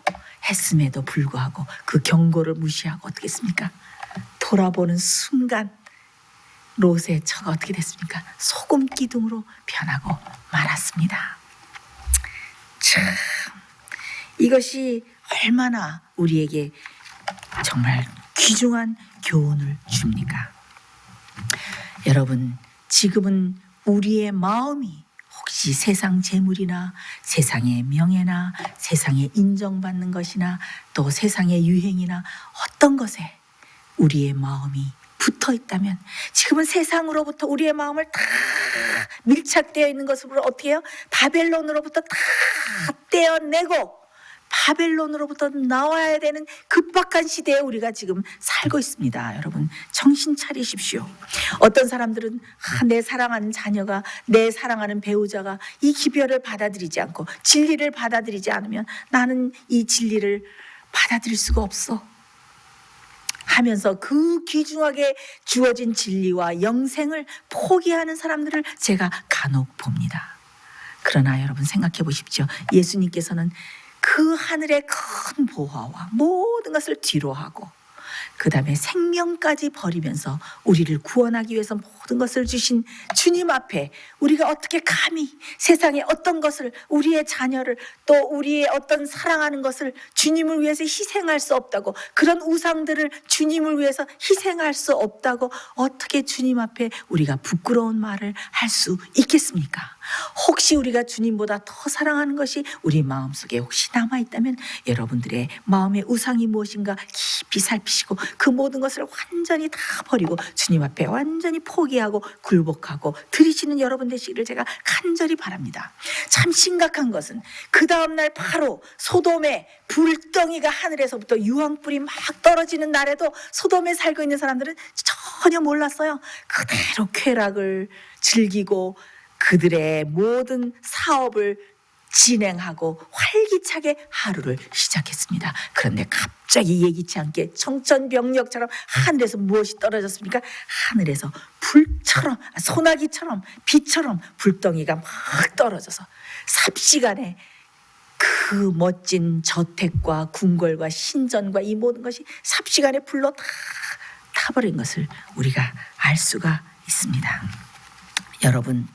했음에도 불구하고 그 경고를 무시하고 어떻게 했습니까? 돌아보는 순간 롯의 처가 어떻게 됐습니까? 소금 기둥으로 변하고 말았습니다. 참, 이것이 얼마나 우리에게 정말 귀중한 교훈을 줍니까? 여러분, 지금은 우리의 마음이 혹시 세상 재물이나 세상의 명예나 세상에 인정받는 것이나 또 세상의 유행이나 어떤 것에 우리의 마음이 붙어 있다면 지금은 세상으로부터 우리의 마음을 다 밀착되어 있는 것으로 어떻게 해요? 바벨론으로부터 다 떼어내고 바벨론으로부터 나와야 되는 급박한 시대에 우리가 지금 살고 있습니다. 여러분 정신 차리십시오. 어떤 사람들은 내 사랑하는 자녀가 내 사랑하는 배우자가 이 기별을 받아들이지 않고 진리를 받아들이지 않으면 나는 이 진리를 받아들일 수가 없어 하면서 그 귀중하게 주어진 진리와 영생을 포기하는 사람들을 제가 간혹 봅니다. 그러나 여러분 생각해 보십시오. 예수님께서는 그 하늘의 큰 보화와 모든 것을 뒤로하고 그 다음에 생명까지 버리면서 우리를 구원하기 위해서 모든 것을 주신 주님 앞에 우리가 어떻게 감히 세상의 어떤 것을 우리의 자녀를 또 우리의 어떤 사랑하는 것을 주님을 위해서 희생할 수 없다고 그런 우상들을 주님을 위해서 희생할 수 없다고 어떻게 주님 앞에 우리가 부끄러운 말을 할 수 있겠습니까? 혹시 우리가 주님보다 더 사랑하는 것이 우리 마음속에 혹시 남아있다면 여러분들의 마음의 우상이 무엇인가 깊이 살피시고 그 모든 것을 완전히 다 버리고 주님 앞에 완전히 포기하고 굴복하고 들이시는 여러분 되시기를 제가 간절히 바랍니다. 참 심각한 것은 그 다음날 바로 소돔의 불덩이가 하늘에서부터 유황불이 막 떨어지는 날에도 소돔에 살고 있는 사람들은 전혀 몰랐어요. 그대로 쾌락을 즐기고 그들의 모든 사업을 진행하고 활기차게 하루를 시작했습니다. 그런데 갑자기 예기치 않게 청천벽력처럼 하늘에서 무엇이 떨어졌습니까? 하늘에서 불처럼 소나기처럼 비처럼 불덩이가 막 떨어져서 삽시간에 그 멋진 저택과 궁궐과 신전과 이 모든 것이 삽시간에 불로 다 타버린 것을 우리가 알 수가 있습니다. 여러분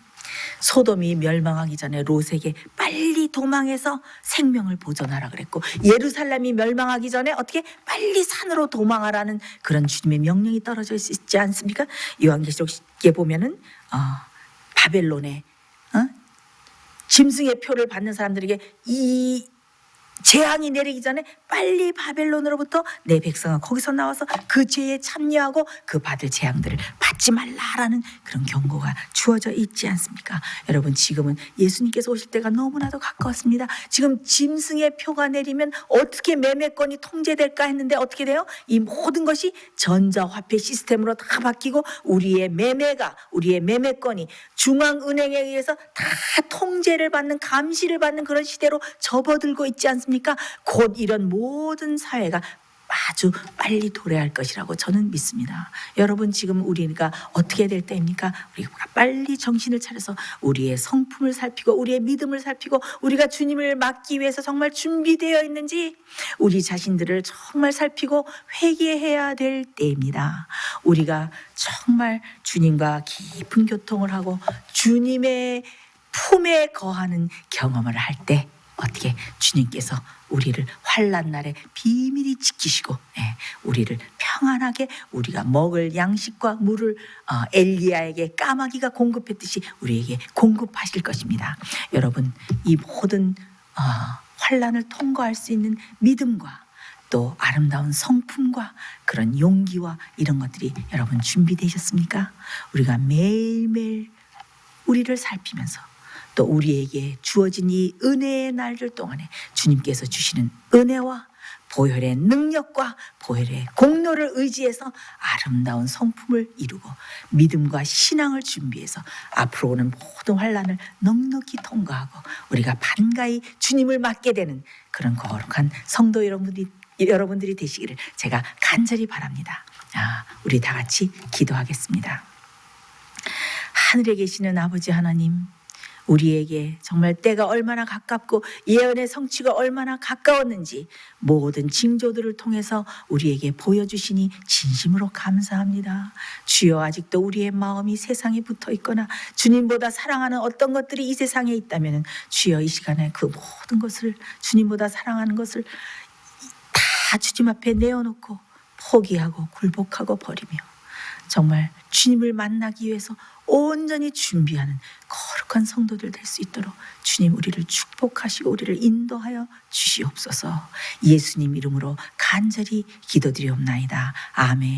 소돔이 멸망하기 전에 롯에게 빨리 도망해서 생명을 보존하라 그랬고 예루살렘이 멸망하기 전에 어떻게 빨리 산으로 도망하라는 그런 주님의 명령이 떨어져 있지 않습니까? 요한계시록에 보면은 바벨론에 짐승의 표를 받는 사람들에게 이 재앙이 내리기 전에 빨리 바벨론으로부터 내 백성은 거기서 나와서 그 죄에 참여하고 그 받을 재앙들을 받지 말라라는 그런 경고가 주어져 있지 않습니까? 여러분 지금은 예수님께서 오실 때가 너무나도 가까웠습니다. 지금 짐승의 표가 내리면 어떻게 매매권이 통제될까 했는데 어떻게 돼요? 이 모든 것이 전자화폐 시스템으로 다 바뀌고 우리의 매매권이 중앙은행에 의해서 다 통제를 받는 감시를 받는 그런 시대로 접어들고 있지 않습니까? 곧 이런 모든 사회가 아주 빨리 도래할 것이라고 저는 믿습니다. 여러분 지금 우리가 어떻게 될 때입니까? 우리가 빨리 정신을 차려서 우리의 성품을 살피고 우리의 믿음을 살피고 우리가 주님을 맞기 위해서 정말 준비되어 있는지 우리 자신들을 정말 살피고 회개해야 될 때입니다. 우리가 정말 주님과 깊은 교통을 하고 주님의 품에 거하는 경험을 할 때 어떻게 주님께서 우리를 환난 날에 비밀히 지키시고 우리를 평안하게 우리가 먹을 양식과 물을 엘리야에게 까마귀가 공급했듯이 우리에게 공급하실 것입니다. 여러분 이 모든 환난을 통과할 수 있는 믿음과 또 아름다운 성품과 그런 용기와 이런 것들이 여러분 준비되셨습니까? 우리가 매일매일 우리를 살피면서 또 우리에게 주어진 이 은혜의 날들 동안에 주님께서 주시는 은혜와 보혈의 능력과 보혈의 공로를 의지해서 아름다운 성품을 이루고 믿음과 신앙을 준비해서 앞으로 오는 모든 환난을 넉넉히 통과하고 우리가 반가이 주님을 맞게 되는 그런 거룩한 성도 여러분들이 되시기를 제가 간절히 바랍니다. 우리 다 같이 기도하겠습니다. 하늘에 계시는 아버지 하나님, 우리에게 정말 때가 얼마나 가깝고 예언의 성취가 얼마나 가까웠는지 모든 징조들을 통해서 우리에게 보여주시니 진심으로 감사합니다. 주여, 아직도 우리의 마음이 세상에 붙어 있거나 주님보다 사랑하는 어떤 것들이 이 세상에 있다면 주여, 이 시간에 그 모든 것을, 주님보다 사랑하는 것을 다 주님 앞에 내어놓고 포기하고 굴복하고 버리며 정말 주님을 만나기 위해서 온전히 준비하는 거룩한 성도들 될 수 있도록 주님 우리를 축복하시고 우리를 인도하여 주시옵소서. 예수님 이름으로 간절히 기도드리옵나이다. 아멘.